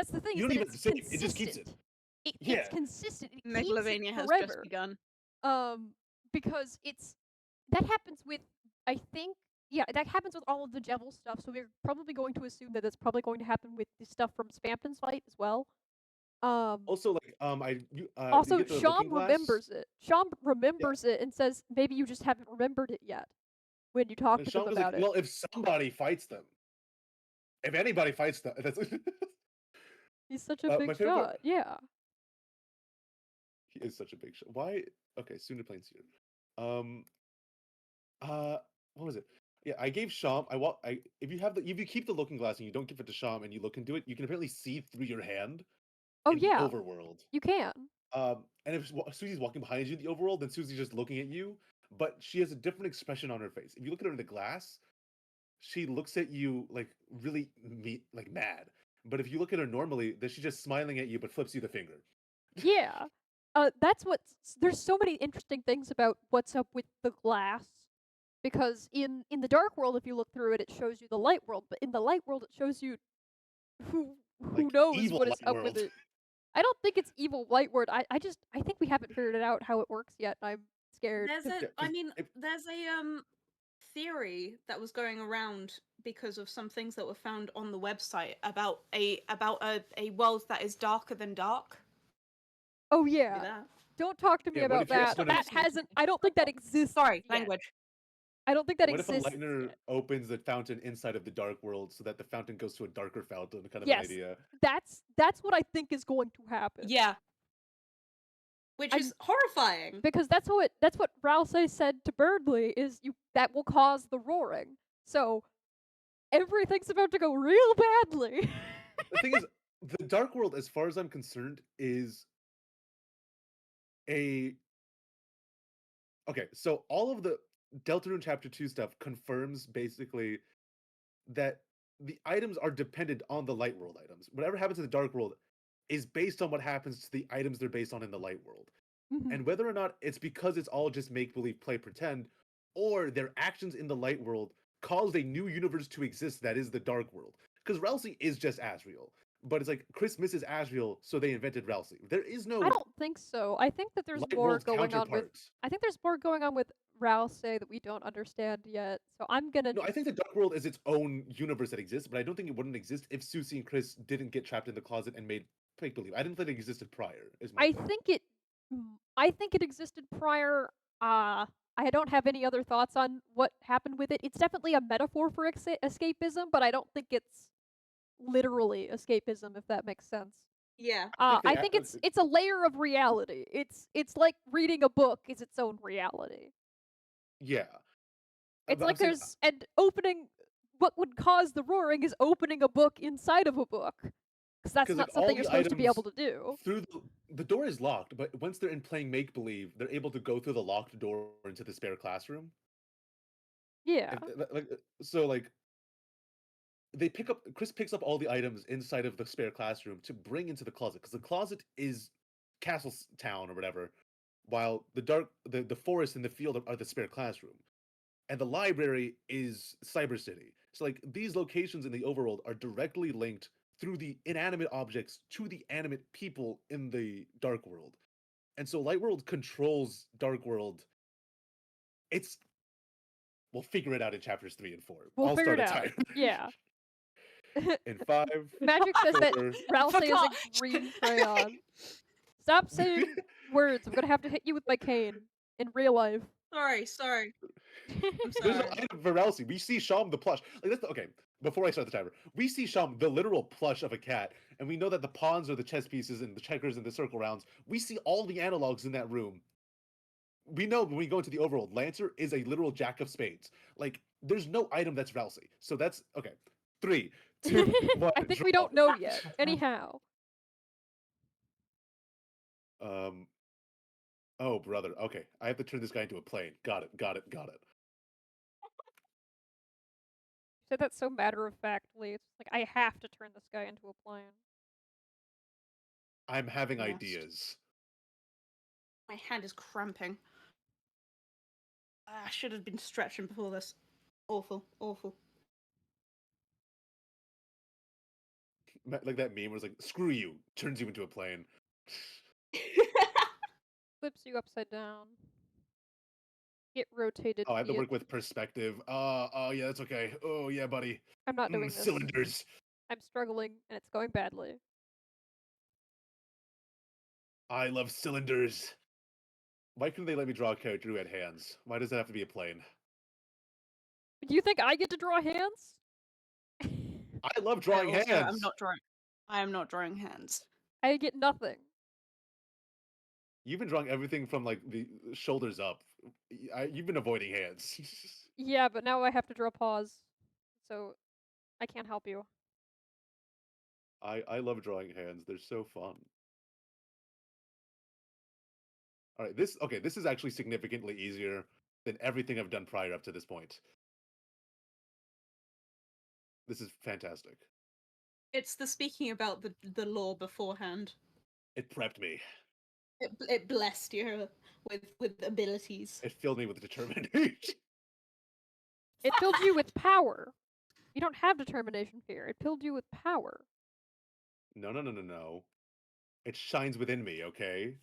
S1: the thing,
S2: you
S1: is
S2: don't
S1: that
S2: even
S1: it's
S2: have to save
S1: consistent.
S2: it just keeps it.
S1: It's consistent. It keeps
S3: Megalovania
S1: it
S3: has
S1: forever.
S3: just begun.
S1: Because that happens with, I think, that happens with all of the Jevil stuff, so we're probably going to assume that that's probably going to happen with the stuff from Spamton's fight as well.
S2: Also, like,
S1: also,
S2: you get the
S1: Sham
S2: looking glass.
S1: remembers it. Sham remembers it and says, maybe you just haven't remembered it yet when you talk to
S2: Sham
S1: them
S2: was
S1: about
S2: like,
S1: it.
S2: well, if somebody fights them, if anybody fights them, that's
S1: He's such a big shot. Yeah.
S2: He is such a big shot. Why? Okay, Sooner Plains here. What was it? Yeah, I gave Sham. If you keep the looking glass and you don't give it to Sham and you look into it, you can apparently see through your hand.
S1: Oh
S2: in
S1: yeah.
S2: the overworld.
S1: You can.
S2: And if Susie's walking behind you in the overworld, then Susie's just looking at you, but she has a different expression on her face. If you look at her in the glass, she looks at you like really like mad. But if you look at her normally, then she's just smiling at you, but flips you the finger.
S1: Yeah. That's there's so many interesting things about what's up with the glass. Because in the dark world, if you look through it, it shows you the light world. But in the light world, it shows you who
S2: Like,
S1: knows what is
S2: light
S1: up with it. I don't think it's evil light world. I think we haven't figured it out how it works yet. I'm scared.
S3: There's a theory that was going around because of some things that were found on the website about a world that is darker than dark.
S1: Oh yeah. Don't talk to me about that. That hasn't. I don't think that exists.
S3: Sorry,
S1: yet.
S3: language.
S1: I don't think that
S2: what
S1: exists.
S2: What if a lightner opens the fountain inside of the dark world so that the fountain goes to a darker fountain? Kind of an idea.
S1: That's what I think is going to happen.
S3: Yeah. Which is horrifying.
S1: Because that's what Rouse said to Burnley is that will cause the roaring. So everything's about to go real badly.
S2: The thing is, the dark world, as far as I'm concerned, is okay. So all of the Deltarune Chapter 2 stuff confirms basically that the items are dependent on the light world items. Whatever happens in the dark world is based on what happens to the items they're based on in the light world.
S1: Mm-hmm.
S2: And whether or not it's because it's all just make-believe, play, pretend, or their actions in the light world caused a new universe to exist that is the dark world. Because Ralsei is just Asriel. But it's like, Chris misses Asriel, so they invented Ralsei. There is no...
S1: I don't think so. I think that there's more going on with... I think there's more going on with Ralsei that we don't understand yet. So I'm gonna...
S2: No, I think the dark world is its own universe that exists, but I don't think it wouldn't exist if Susie and Chris didn't get trapped in the closet and made make-believe. I didn't think it existed prior, is my point.
S1: I think it existed prior. I don't have any other thoughts on what happened with it. It's definitely a metaphor for escapism, but I don't think it's literally escapism, if that makes sense.
S3: Yeah.
S1: I think it's a layer of reality. It's like reading a book is its own reality.
S2: Yeah.
S1: It's
S2: But I'm
S1: like
S2: saying,
S1: there's and opening what would cause the roaring is opening a book inside of a book. Because that's
S2: because like
S1: not
S2: all
S1: something you're
S2: the
S1: supposed to be able
S2: items
S1: to do.
S2: through the door is locked, but once they're in playing make believe, they're able to go through the locked door into the spare classroom.
S1: Yeah.
S2: So like Chris picks up all the items inside of the spare classroom to bring into the closet, because the closet is Castle Town or whatever, while the forest and the field are the spare classroom, and the library is Cyber City. So like these locations in the overworld are directly linked through the inanimate objects to the animate people in the dark world. And so Lightworld controls Dark World. We'll figure it out in chapters 3 and 4.
S1: We'll
S2: I'll
S1: figure
S2: start
S1: it
S2: a
S1: out.
S2: timer.
S1: Yeah.
S2: In 5,
S1: Magic says that
S2: 4.
S1: Ralsei is a
S4: Forgot.
S1: green crayon. Stop saying words. I'm gonna have to hit you with my cane in real life.
S3: Sorry. I'm
S2: There's no
S3: sorry.
S2: item for Ralsei. We see Sham the plush. Like okay. Before I start the timer, we see Sham the literal plush of a cat, and we know that the pawns are the chess pieces and the checkers and the circle rounds. We see all the analogs in that room. We know when we go into the overworld, Lancer is a literal jack of spades. Like, there's no item that's Ralsei. So that's okay. 3, 2, 1.
S1: I think
S2: draw.
S1: we don't know yet. Anyhow.
S2: Oh, brother. Okay. I have to turn this guy into a plane. Got it.
S1: You said that so matter-of-factly. It's like, I have to turn this guy into a plane.
S2: I'm having
S3: Yes.
S2: ideas.
S3: My hand is cramping. I should have been stretching before this. Awful.
S2: Like that meme where it's like, screw you, turns you into a plane.
S1: Flips you upside down. Get rotated.
S2: Oh, I have to work with perspective. Oh, yeah, that's okay. Oh, yeah, buddy.
S1: I'm not doing this.
S2: Cylinders.
S1: I'm struggling, and it's going badly.
S2: I love cylinders. Why couldn't they let me draw a character who had hands? Why does it have to be a plane?
S1: Do you think I get to draw hands?
S2: I love drawing hands.
S3: I am not drawing hands.
S1: I get nothing.
S2: You've been drawing everything from like the shoulders up. You've been avoiding hands.
S1: Yeah, but now I have to draw paws, so I can't help you.
S2: I love drawing hands. They're so fun. All right, this is actually significantly easier than everything I've done prior up to this point. This is fantastic.
S3: It's the speaking about the lore beforehand.
S2: It prepped me.
S3: It blessed you with abilities.
S2: It filled me with determination.
S1: It filled you with power. You don't have determination here. It filled you with power.
S2: No. It shines within me, okay?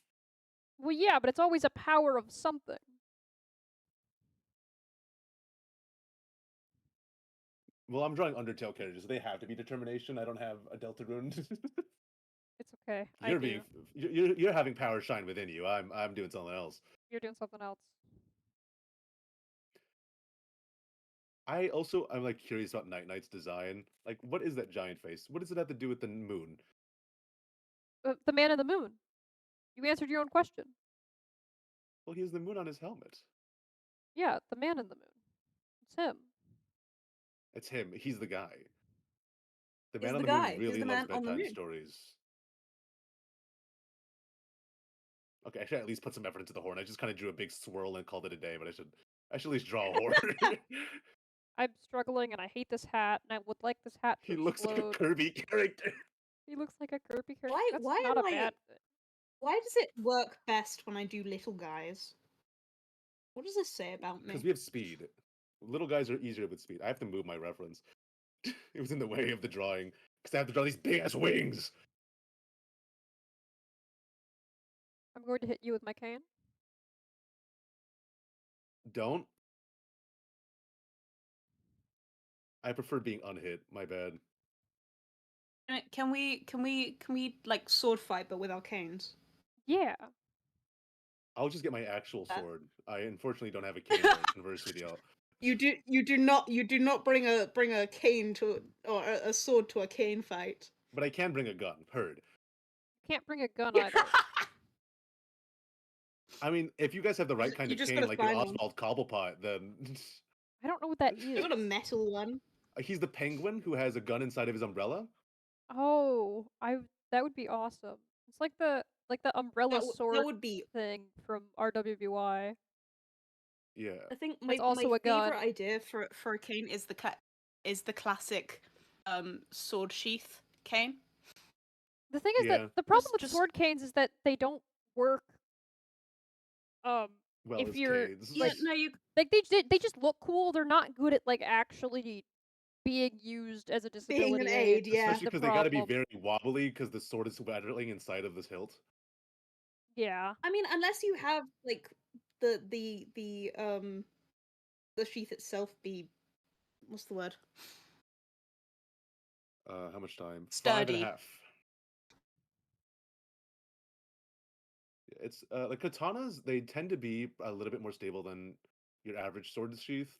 S1: Well, yeah, but it's always a power of something.
S2: Well, I'm drawing Undertale characters, so they have to be determination. I don't have a Delta rune.
S1: It's okay.
S2: You're having power shine within you. I'm doing something else.
S1: You're doing something else.
S2: I'm like curious about Night Knight's design. Like, what is that giant face? What does it have to do with the moon?
S1: The man in the moon. You answered your own question.
S2: Well, he has the moon on his helmet.
S1: Yeah, the man in the moon. It's him.
S2: It's him. He's the guy. The
S3: He's
S2: man on
S3: the
S2: the
S3: guy.
S2: moon
S3: He's
S2: really
S3: the
S2: loves
S3: man on the
S2: bedtime
S3: moon.
S2: stories. Okay, I should at least put some effort into the horn. I just kind of drew a big swirl and called it a day, but I should at least draw a horn.
S1: I'm struggling, and I hate this hat, and I would like this hat to
S2: He looks like a
S1: explode.
S2: Kirby character.
S1: He looks like a Kirby character. That's not a bad thing.
S3: Why does it work best when I do little guys? What does this say about me?
S2: Because we have speed. Little guys are easier with speed. I have to move my reference. It was in the way of the drawing. Because I have to draw these big ass wings.
S1: I'm going to hit you with my cane.
S2: Don't. I prefer being unhit. My bad.
S3: Can we like sword fight but with our canes?
S1: Yeah.
S2: I'll just get my actual sword. I unfortunately don't have a cane or conversely the
S3: You do not bring a cane to or a sword to a cane fight.
S2: But I can bring a gun. Heard.
S1: Can't bring a gun either.
S2: I mean, if you guys have the right kind
S3: You
S2: of
S3: just
S2: cane,
S3: gotta
S2: like your
S3: find one.
S2: Oswald Cobblepot, then
S1: I don't know what that
S3: I
S1: is.
S3: got a metal one.
S2: he's the penguin who has a gun inside of his umbrella.
S1: Oh, that would be awesome. It's like the umbrella
S3: That
S1: sword
S3: would be.
S1: thing from RWBY.
S2: Yeah.
S3: I think
S1: It's
S3: my
S1: also a gun.
S3: favorite idea for
S4: A cane is the classic sword sheath cane.
S1: The thing is
S2: Yeah.
S1: that the problem with
S4: Just
S1: sword canes is that they don't work.
S2: Well,
S1: If
S2: as
S1: you're
S2: canes.
S3: yeah.
S1: like
S3: No, you
S1: like they just look cool. They're not good at like actually being used as a
S3: being an
S1: disability
S3: aid.
S1: aid.
S3: Yeah.
S2: Especially
S1: The
S2: because they got to be
S1: problem.
S2: very wobbly because the sword is rattling inside of this hilt.
S1: Yeah.
S3: I mean, unless you have like the sheath itself be what's the word?
S2: How much time?
S4: Sturdy.
S2: 5.5. It's like katanas. They tend to be a little bit more stable than your average sword sheath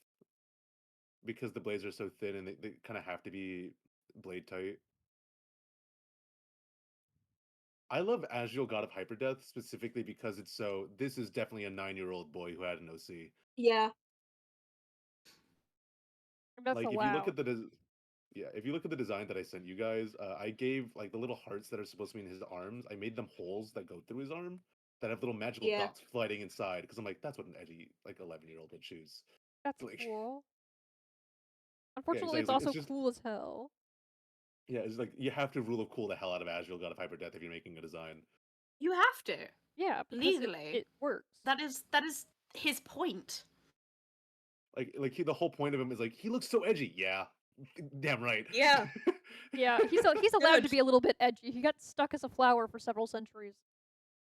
S2: because the blades are so thin and they kind of have to be blade tight. I love Azrael, God of Hyperdeath, specifically because it's so. This is definitely a 9-year-old boy who had an OC.
S3: Yeah.
S1: That's
S2: Like if you look
S1: allowed.
S2: at if you look at the design that I sent you guys, I gave like the little hearts that are supposed to be in his arms. I made them holes that go through his arm that have little magical
S3: Yeah.
S2: dots floating inside because I'm like, that's what an edgy like 11-year-old would choose.
S1: That's
S2: Like,
S1: cool.
S2: yeah,
S1: Unfortunately, it's
S2: exactly. It's
S1: also
S2: just
S1: cool as hell.
S2: yeah, it's like you have to rule of cool the hell out of Azrael, God of Hyperdeath if you're making a design.
S4: You have to
S1: Yeah, because
S4: legally.
S1: it works.
S4: That is his point.
S2: Like the whole point of him is like he looks so edgy. Yeah, damn right.
S3: Yeah.
S1: Yeah, he's allowed to
S3: Good.
S1: be a little bit edgy. He got stuck as a flower for several centuries.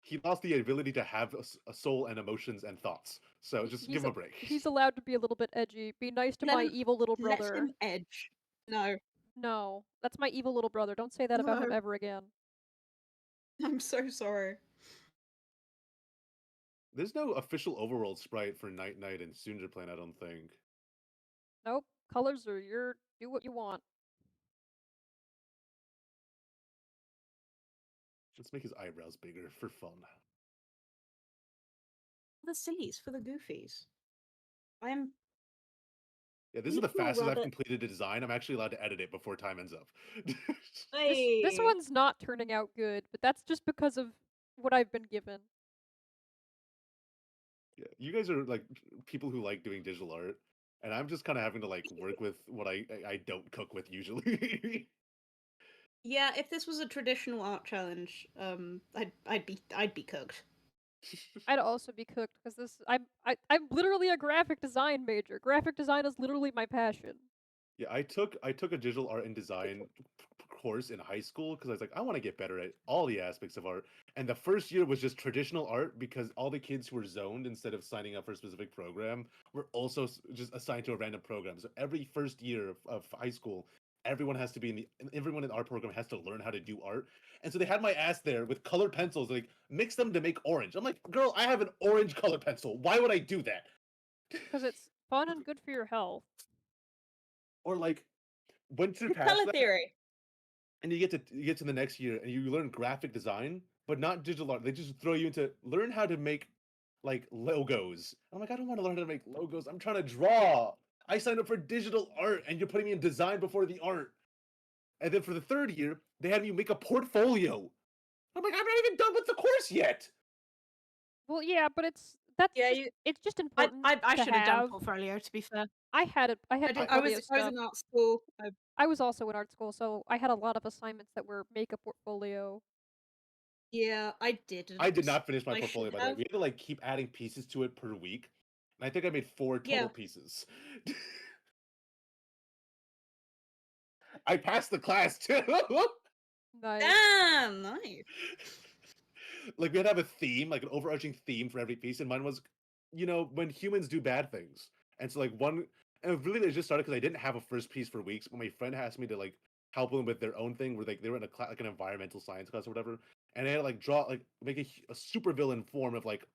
S2: He lost the ability to have a soul and emotions and thoughts. So just give him a break.
S1: He's allowed to be a little bit edgy. Be nice to
S3: Let
S1: my
S3: him-
S1: evil little
S3: Let
S1: brother.
S3: him edge. No.
S1: No, that's my evil little brother. Don't say that about him
S3: No.
S1: ever again.
S3: I'm so sorry.
S2: There's no official overworld sprite for Night Knight and Sunja Plane, I don't think.
S1: Nope. Colors are your do what you want.
S2: Let's make his eyebrows bigger for fun.
S3: For the sillies, for the goofies. I'm
S2: Yeah, this is the
S3: Little
S2: fastest I've
S3: rabbit.
S2: completed a design. I'm actually allowed to edit it before time ends up.
S1: This one's not turning out good, but that's just because of what I've been given.
S2: Yeah, you guys are like people who like doing digital art, and I'm just kind of having to like work with what I don't cook with usually.
S3: Yeah, if this was a traditional art challenge, I'd be cooked.
S1: I'd also be cooked because I'm literally a graphic design major. Graphic design is literally my passion.
S2: Yeah, I took a digital art and design course in high school because I was like, I want to get better at all the aspects of art. And the first year was just traditional art because all the kids who were zoned instead of signing up for a specific program were also just assigned to a random program. So every first year of high school, everyone has to be everyone in our program has to learn how to do art. And so they had my ass there with colored pencils, like mix them to make orange. I'm like, girl, I have an orange color pencil. Why would I do that?
S1: Because it's fun and good for your health.
S2: Or like once you're past
S3: Color
S2: that,
S3: theory.
S2: and you get to the next year and you learn graphic design, but not digital art. They just throw you into learn how to make like logos. I'm like, I don't want to learn how to make logos. I'm trying to draw. I signed up for digital art, and you're putting me in design before the art. And then for the third year, they had me make a portfolio. I'm like, I'm not even done with the course yet.
S1: Well, yeah, but it's just important.
S4: I
S1: to
S4: should have done
S1: have.
S4: portfolio, to be fair.
S1: I had it. I had
S3: I
S1: portfolio
S3: was
S1: stuff.
S3: in art school.
S1: I was also in art school, so I had a lot of assignments that were make a portfolio.
S3: Yeah, I didn't.
S2: I did not finish my
S3: I
S2: portfolio,
S3: should
S2: by the way.
S3: have.
S2: We had to like keep adding pieces to it per week. And I think I made 4 total
S3: Yeah.
S2: pieces. I passed the class too.
S1: Nice.
S3: Damn, nice.
S2: Like we had to have a theme, like an overarching theme for every piece, and mine was, when humans do bad things. And so and really it just started because I didn't have a first piece for weeks, but my friend asked me to like help them with their own thing, where like they were in like an environmental science class or whatever, and I had to like draw like make a super villain form of like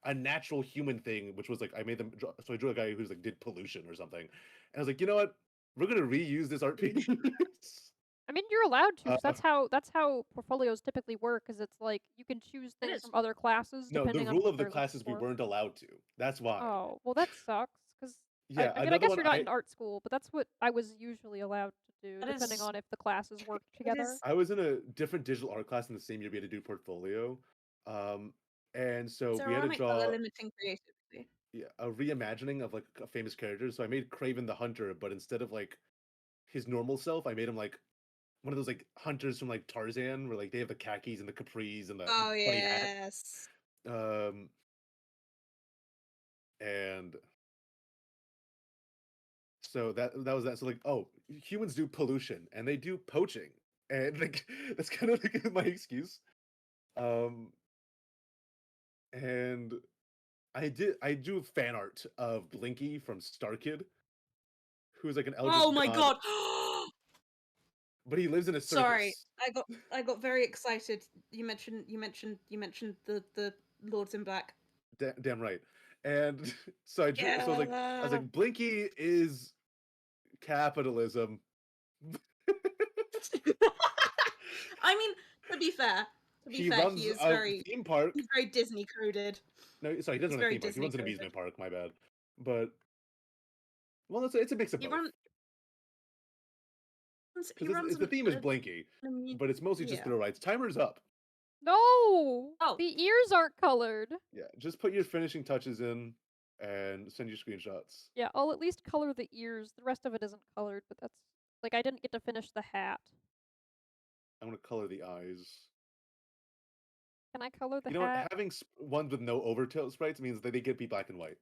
S2: a natural human thing, which was like I made them draw. So I drew a guy who's like did pollution or something, and I was like, you know what, we're gonna reuse this art piece.
S1: I mean, you're allowed to, 'cause
S2: Uh,
S1: that's how portfolios typically work. Cause it's like you can choose
S3: It
S1: things
S3: is.
S1: from other classes
S2: no, the
S1: depending on
S2: rule
S1: what
S2: of the
S1: they're looking
S2: class is we
S1: for.
S2: weren't allowed to. That's why.
S1: Oh, well, that sucks. Cause
S2: Yeah,
S1: I mean, I
S2: another
S1: guess
S2: one
S1: you're not in art school, but that's what I was usually allowed to do,
S3: That
S1: depending
S3: is.
S1: on if the classes worked
S3: It
S1: together.
S3: is.
S2: I was in a different digital art class in the same year we had to do portfolio. And so
S3: It's
S2: we had to
S3: ironic that they're
S2: draw
S3: limiting creativity.
S2: a reimagining of like a famous character. So I made Craven the Hunter, but instead of like his normal self, I made him like one of those like hunters from like Tarzan, where like they have the khakis and the capris and the
S3: Oh
S2: funny hat.
S3: yes.
S2: Um, and so that was that. So like, oh, humans do pollution and they do poaching, and like that's kind of like my excuse. Um, and I do fan art of Blinky from Star Kid, who's like an
S3: Oh
S2: eldritch
S3: my
S2: god,
S3: god.
S2: but he lives in a
S3: Sorry,
S2: circus.
S3: I got very excited. You mentioned the Lords in Black.
S2: Damn right. And so I drew. So I was
S3: Yeah.
S2: like, Blinky is capitalism.
S3: I mean, to be
S2: He
S3: fair,
S2: runs a theme park.
S3: he's very Disney coded.
S2: No, sorry, he doesn't
S3: He's
S2: run a
S3: very
S2: theme park. He
S3: Disney
S2: runs an
S3: coded.
S2: amusement park. My bad. But well, it's a mix of
S3: He
S2: both. Because the theme is Blinky, but it's mostly just
S3: yeah.
S2: thrill rides. Timer's up.
S1: No!
S3: Oh.
S1: The ears aren't colored.
S2: Yeah, just put your finishing touches in and send your screenshots.
S1: Yeah, I'll at least color the ears. The rest of it isn't colored, but that's like I didn't get to finish the hat.
S2: I'm gonna color the eyes.
S1: Can I color the
S2: You know what?
S1: hat?
S2: Having ones with no overtail sprites means that they get to be black and white.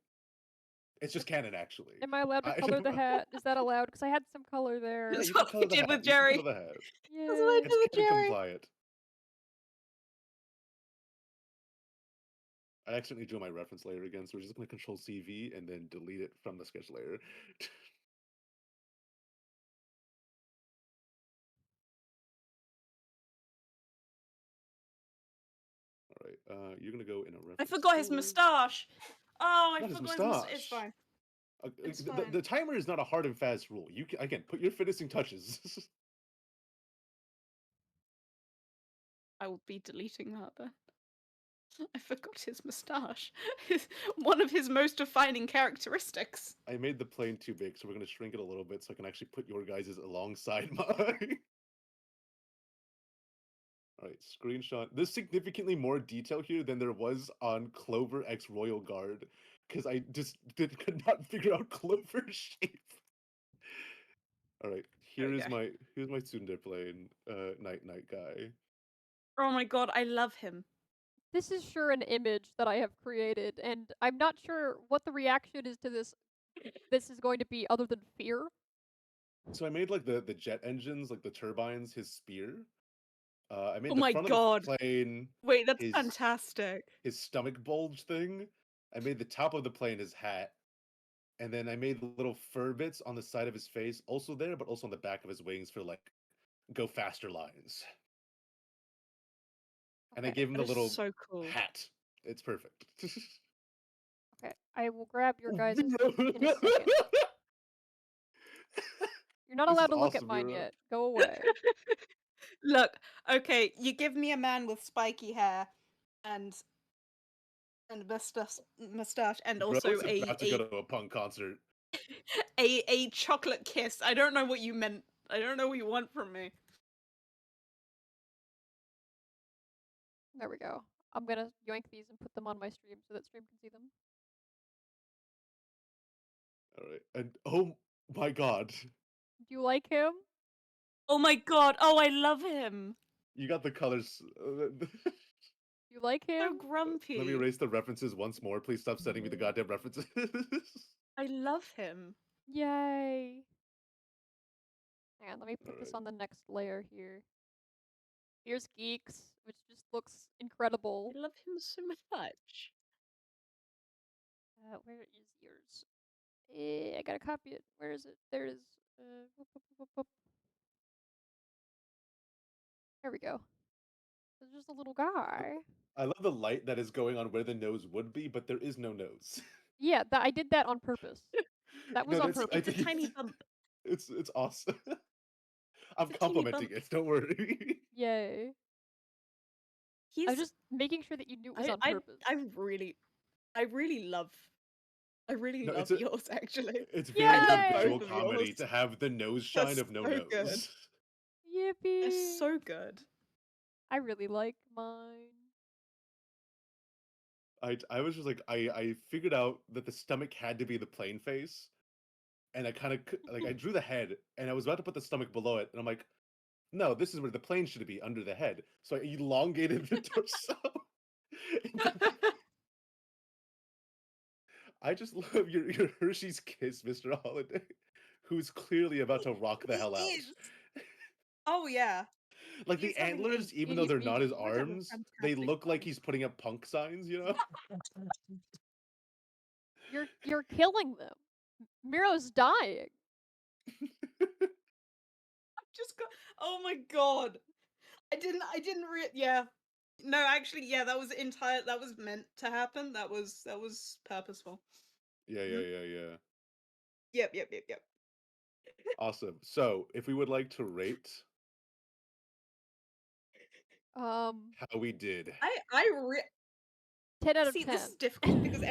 S2: It's just canon, actually.
S1: Am I allowed to color the hat? Is that allowed? Because I had some color there.
S2: Yeah,
S3: That's
S2: you can
S3: what we
S2: color the
S3: did
S2: hat.
S3: with
S2: You can
S3: Jerry.
S2: color the hat.
S1: Yeah.
S3: That's what I
S2: It's
S3: did with
S2: canon
S3: Jerry.
S2: compliant. I accidentally drew my reference layer again, so we're just gonna control CV and then delete it from the sketch layer. All right, you're gonna go in a reference.
S3: I forgot his
S2: layer.
S3: moustache. Oh, I
S2: Not his
S3: forgot his moustache. It's
S2: moustache.
S3: fine. It's
S2: The
S3: fine.
S2: timer is not a hard and fast rule. You can, again, put your finishing touches.
S4: I will be deleting that then. I forgot his moustache. One of his most defining characteristics.
S2: I made the plane too big, so we're gonna shrink it a little bit so I can actually put your guys' alongside mine. Alright, screenshot. There's significantly more detail here than there was on Clover X Royal Guard, because I just could not figure out Clover's shape. Alright, here's my student airplane, night guy.
S3: Oh my god, I love him.
S1: This is sure an image that I have created, and I'm not sure what the reaction is to this. This is going to be other than fear.
S2: So I made like the jet engines, like the turbines, his spear. I made
S3: Oh
S2: the
S3: my
S2: front
S3: god.
S2: of the plane.
S3: Wait, that's fantastic.
S2: His stomach bulge thing. I made the top of the plane his hat. And then I made the little fur bits on the side of his face, also there, but also on the back of his wings for like go faster lines. And I gave him the little
S3: so cool.
S2: hat. It's perfect.
S1: Okay, I will grab your guys' in a second. You're not allowed to look at mine yet. Go away.
S3: Look, okay, you give me a man with spiky hair and mustache and also
S2: about to go to a punk concert.
S3: a chocolate kiss. I don't know what you meant. I don't know what you want from me.
S1: There we go. I'm gonna yoink these and put them on my stream so that stream can see them.
S2: Alright, and oh my god.
S1: Do you like him?
S3: Oh my god, oh I love him.
S2: You got the colors.
S1: You like him?
S3: So grumpy.
S2: Let me erase the references once more. Please stop sending me the goddamn references.
S3: I love him.
S1: Yay. Hang on, let me put this on the next layer here. Here's Geeks, which just looks incredible.
S3: I love him so much.
S1: Where is yours? I gotta copy it. Where is it? There it is. Whoop, whoop, whoop, whoop. There we go. There's just a little guy.
S2: I love the light that is going on where the nose would be, but there is no nose.
S1: Yeah, I did that on purpose. That was on purpose.
S3: It's a tiny bump.
S2: It's awesome. I'm
S3: It's a teeny
S2: complimenting
S3: bump.
S2: it. Don't worry.
S1: Yay.
S3: He's.
S1: I was just making sure that you knew it was on purpose.
S3: I really love
S2: No,
S3: yours actually.
S2: it's
S1: Yay!
S2: very
S3: love
S2: good visual
S3: both of
S2: comedy
S3: yours.
S2: to have the nose shine of no
S3: so
S2: nose.
S3: good.
S1: Yippee.
S3: They're so good.
S1: I really like mine.
S2: I was just like I figured out that the stomach had to be the plain face, and I kind of like I drew the head, and I was about to put the stomach below it, and I'm like, no, this is where the plane should be, under the head. So I elongated the torso. I just love your Hershey's Kiss, Mr. Holiday, who's clearly about to rock the hell out.
S3: Is. Oh yeah.
S2: Like the
S3: He's having a
S2: antlers, even though
S1: he's
S2: they're not his
S1: beefy.
S3: We're having a
S2: arms, they
S3: fantastic
S2: look like
S3: time.
S2: he's putting up punk signs, you know?
S1: You're killing them. Miro's dying.
S3: Just got. Oh my god. I didn't yeah. No, actually, yeah, that was that was meant to happen. That was purposeful.
S2: Yeah.
S3: Yep.
S2: Awesome. So, if we would like to rate how we did.
S1: 10 out of
S3: See,
S1: 10.
S3: this is difficult because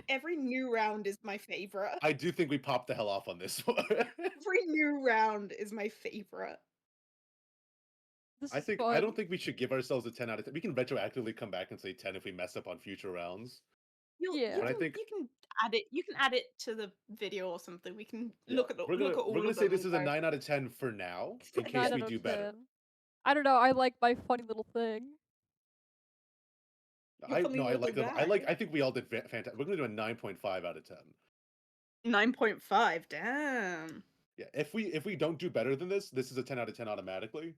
S3: every new round is my favorite.
S2: I do think we popped the hell off on this one.
S3: Every new round is my favorite.
S1: This
S2: I
S1: is
S2: think
S1: fun.
S2: I don't think we should give ourselves a 10 out of 10. We can retroactively come back and say 10 if we mess up on future rounds.
S1: Yeah.
S2: But I think
S3: you can add it. You can add it to the video or something. We can
S2: yeah,
S3: look at all
S2: we're gonna
S3: of
S2: say
S3: them
S2: this is
S3: and
S2: a
S3: go,
S2: 9 out of 10 for now, in
S1: 9
S2: case
S1: out
S2: we
S1: of
S2: do better.
S1: 10. I don't know. I like my funny little thing.
S3: Your funny
S2: I
S3: little
S2: like them.
S3: guy.
S2: I think we all did fantastic. We're gonna do a 9.5 out of 10.
S3: 9.5. Damn.
S2: Yeah, if we don't do better than this is a 10 out of 10 automatically.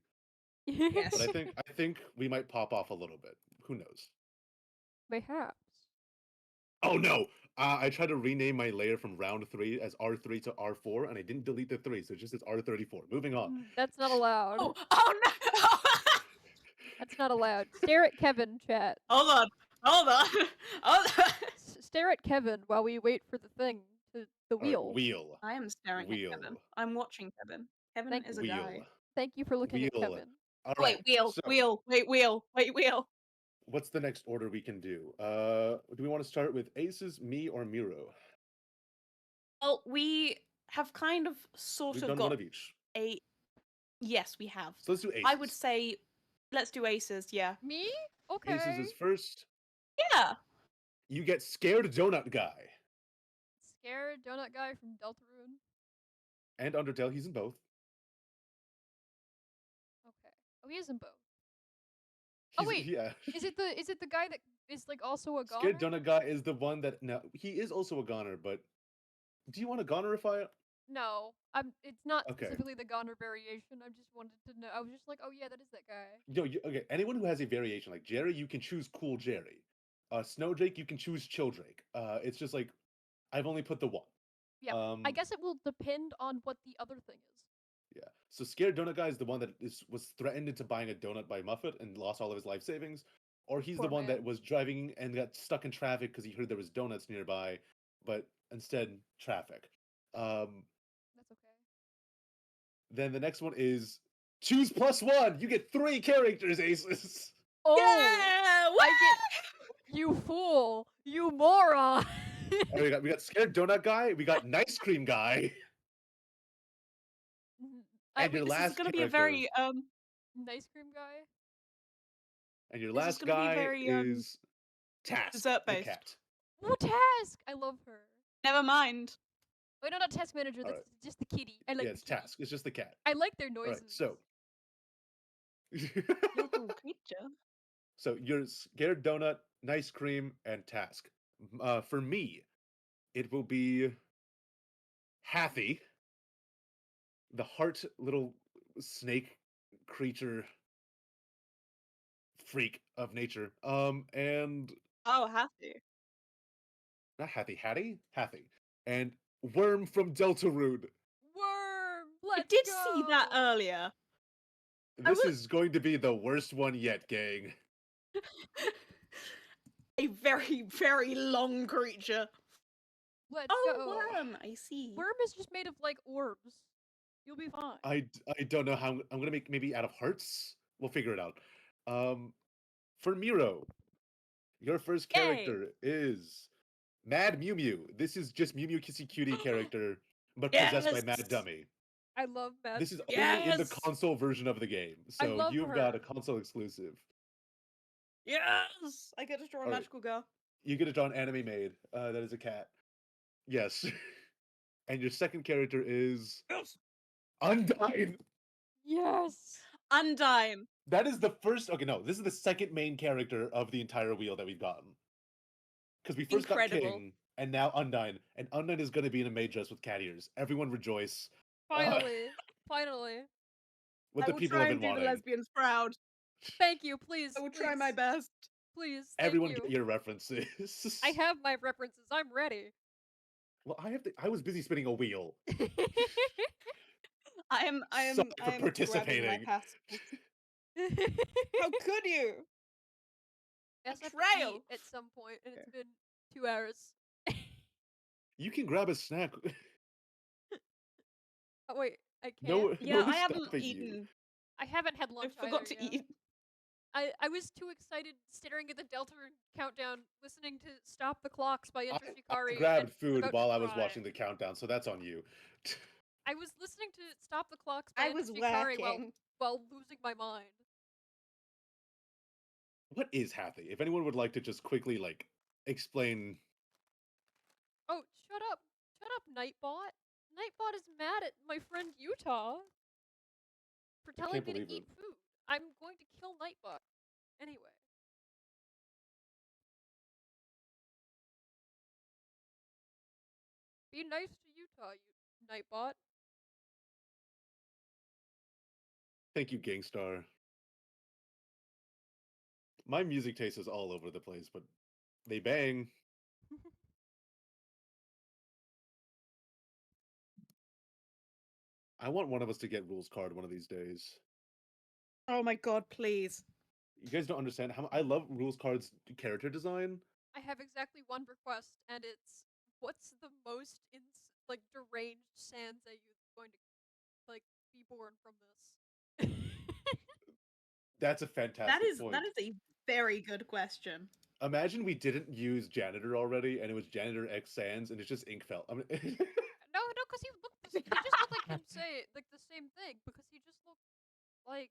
S3: Yes.
S2: But I think we might pop off a little bit. Who knows?
S1: Mayhaps.
S2: Oh no! I tried to rename my layer from round 3 as R3 to R4, and I didn't delete the 3, so it just says R34. Moving on.
S1: That's not allowed.
S3: Oh no!
S1: That's not allowed. Stare at Kevin, chat.
S3: Hold on.
S1: Stare at Kevin while we wait for the thing, the wheel.
S2: Right, wheel.
S3: I am staring at Kevin. I'm watching Kevin. Kevin
S1: Thank
S3: is a
S2: wheel.
S3: guy.
S1: Thank you for looking at
S2: Wheel.
S1: Kevin.
S2: All
S3: Wait,
S2: right.
S3: wheel,
S2: So,
S3: wheel.
S2: what's the next order we can do? Do we want to start with Aces, me, or Miro?
S3: Well, we have kind of sort
S2: We've
S3: of
S2: done
S3: got
S2: one of each.
S3: Yes, we have.
S2: So let's do Aces.
S3: I would say let's do Aces, yeah.
S1: Me? Okay.
S2: Aces is first.
S3: Yeah.
S2: You get Scared Donut Guy.
S1: Scared donut guy from Deltarune.
S2: And Undertale, he's in both.
S1: Okay. Oh, he is in both.
S2: He's,
S1: wait.
S2: Yeah.
S1: Is it the guy that is like also a goner?
S2: Scared Donut Guy is the one that now he is also a goner, but do you want to gonerify it?
S1: No, it's not
S2: Okay.
S1: specifically the goner variation. I just wanted to know. I was just like, oh yeah, that is that guy.
S2: Okay. Anyone who has a variation, like Jerry, you can choose Cool Jerry. Snowdrake, you can choose Chilldrake. It's just like I've only put the one.
S1: Yeah. I guess it will depend on what the other thing is.
S2: Yeah. So Scared Donut Guy is the one that was threatened into buying a donut by Muffet and lost all of his life savings, or he's
S1: Poor
S2: the one
S1: man.
S2: that was driving and got stuck in traffic because he heard there was donuts nearby, but instead traffic.
S1: That's okay.
S2: Then the next one is choose +1. You get 3 characters, Aces.
S1: Oh,
S3: Yeah!
S1: I get you fool, you moron.
S2: Oh, we got Scared Donut Guy. We got Nice Cream Guy. And your
S3: This
S2: last
S3: is gonna be a
S2: character-
S3: very
S1: Nice cream guy.
S2: And your
S3: this is
S2: last
S3: gonna be
S2: guy
S3: very,
S2: is Task, the
S3: dessert-based.
S2: cat.
S1: Ooh, Task. I love her.
S3: Never mind.
S1: Wait, no, not Task Manager. That's
S2: Alright.
S1: just the kitty. I like.
S2: Yeah,
S1: the
S2: it's
S1: kitty.
S2: Task. It's just the cat.
S1: I like their
S2: All
S1: noises.
S2: right, so
S3: Little creature.
S2: so you're Scared Donut, Nice Cream, and Task. For me, it will be Hathy, the heart little snake creature freak of nature. And
S3: Oh, happy.
S2: not Hathy, and Worm from Deltarune.
S1: Worm.
S3: I
S1: Let's
S3: did
S1: go.
S3: see that earlier.
S2: This is going to be the worst one yet, gang.
S3: A very, very long creature.
S1: Let's
S3: Oh,
S1: go.
S3: worm. I see.
S1: Worm is just made of like orbs. You'll be fine.
S2: I don't know how I'm gonna make maybe out of hearts. We'll figure it out. For Miro, your first
S3: Yay!
S2: character is Mad Mew Mew. This is just Mew Mew Kissy Cutie character, but possessed by Mad
S3: Yes!
S2: Dummy.
S1: I love Mad.
S2: This is
S1: Mew.
S2: only in the
S3: Yes!
S2: console version of the game,
S1: I
S2: so
S1: love
S2: you've got
S1: her.
S2: a console exclusive.
S3: Yes! I get to draw a
S2: All right.
S3: magical girl.
S2: You get to draw an anime maid that is a cat. Yes. And your second character is
S3: Yes!
S2: Undyne.
S1: Yes.
S3: Undyne.
S2: That is the first. Okay, no, this is the second main character of the entire wheel that we've gotten. Because we first
S3: Incredible.
S2: got King, and now Undyne, and Undyne is going to be in a maid dress with cat ears. Everyone rejoice.
S1: Finally. Finally.
S2: What
S3: I
S2: the
S3: will
S2: people
S3: try
S2: have
S3: and
S2: been
S3: do the
S2: wanting.
S3: lesbians proud.
S1: Thank you. Please.
S3: I will try my best.
S1: Please. Thank
S2: Everyone
S1: you.
S2: get your references.
S1: I have my references. I'm ready.
S2: Well, I was busy spinning a wheel.
S3: I am
S2: Sorry for
S3: grabbing my
S2: participating.
S3: passports. How could you?
S1: Yes, I have to
S3: Betrayal.
S1: eat at some point, and it's been 2 hours.
S2: You can grab a snack.
S1: Oh wait, I can't.
S2: No,
S3: Yeah,
S2: no
S3: I haven't
S2: stopping you.
S3: eaten.
S1: I haven't had
S3: I
S1: lunch.
S3: forgot
S1: either
S3: to
S1: yet.
S3: eat.
S1: I was too excited staring at the Delta countdown, listening to "Stop the Clocks" by Enter
S2: I
S1: Shikari.
S2: grabbed
S1: and
S2: food
S1: about
S2: while
S1: to
S2: I was
S1: cry.
S2: watching the countdown, so that's on you.
S1: I was listening to "Stop the Clocks" by
S3: I
S1: Enter
S3: was
S1: Shikari
S3: working.
S1: while losing my mind.
S2: What is Hathy? If anyone would like to just quickly explain.
S1: Oh, shut up, Nightbot. Nightbot is mad at my friend Utah for telling
S2: can't
S1: me to
S2: believe
S1: eat
S2: it.
S1: food. I'm going to kill Nightbot anyway. Be nice to Utah, you Nightbot.
S2: Thank you, Gangstar. My music taste is all over the place, but they bang. I want one of us to get rules card one of these days.
S3: Oh my god, please.
S2: You guys don't understand how I love rules cards character design.
S1: I have exactly one request, and it's what's the most deranged Sansa youth going to be born from this?
S2: That's a fantastic point.
S3: That is a very good question.
S2: Imagine we didn't use janitor already, and it was janitor X Sans, and it's just Inkfell. I mean,
S1: No, because he just looked like him the same thing, because he just looked like.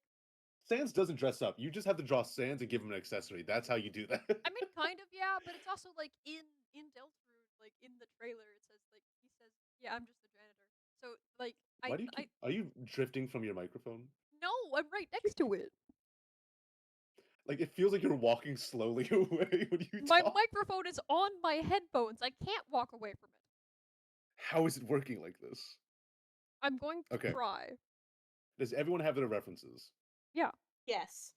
S2: Sans doesn't dress up. You just have to draw Sans and give him an accessory. That's how you do that.
S1: I mean, kind of, yeah, but it's also in Deltarune, in the trailer, it says he says, "Yeah, I'm just the janitor." So
S2: Why do you are you drifting from your microphone?
S1: No, I'm right next to it.
S2: It feels like you're walking slowly away when you
S1: My
S2: talk.
S1: microphone is on my headphones. I can't walk away from it.
S2: How is it working like this?
S1: I'm going to try.
S2: Does everyone have their references?
S1: Yeah.
S3: Yes.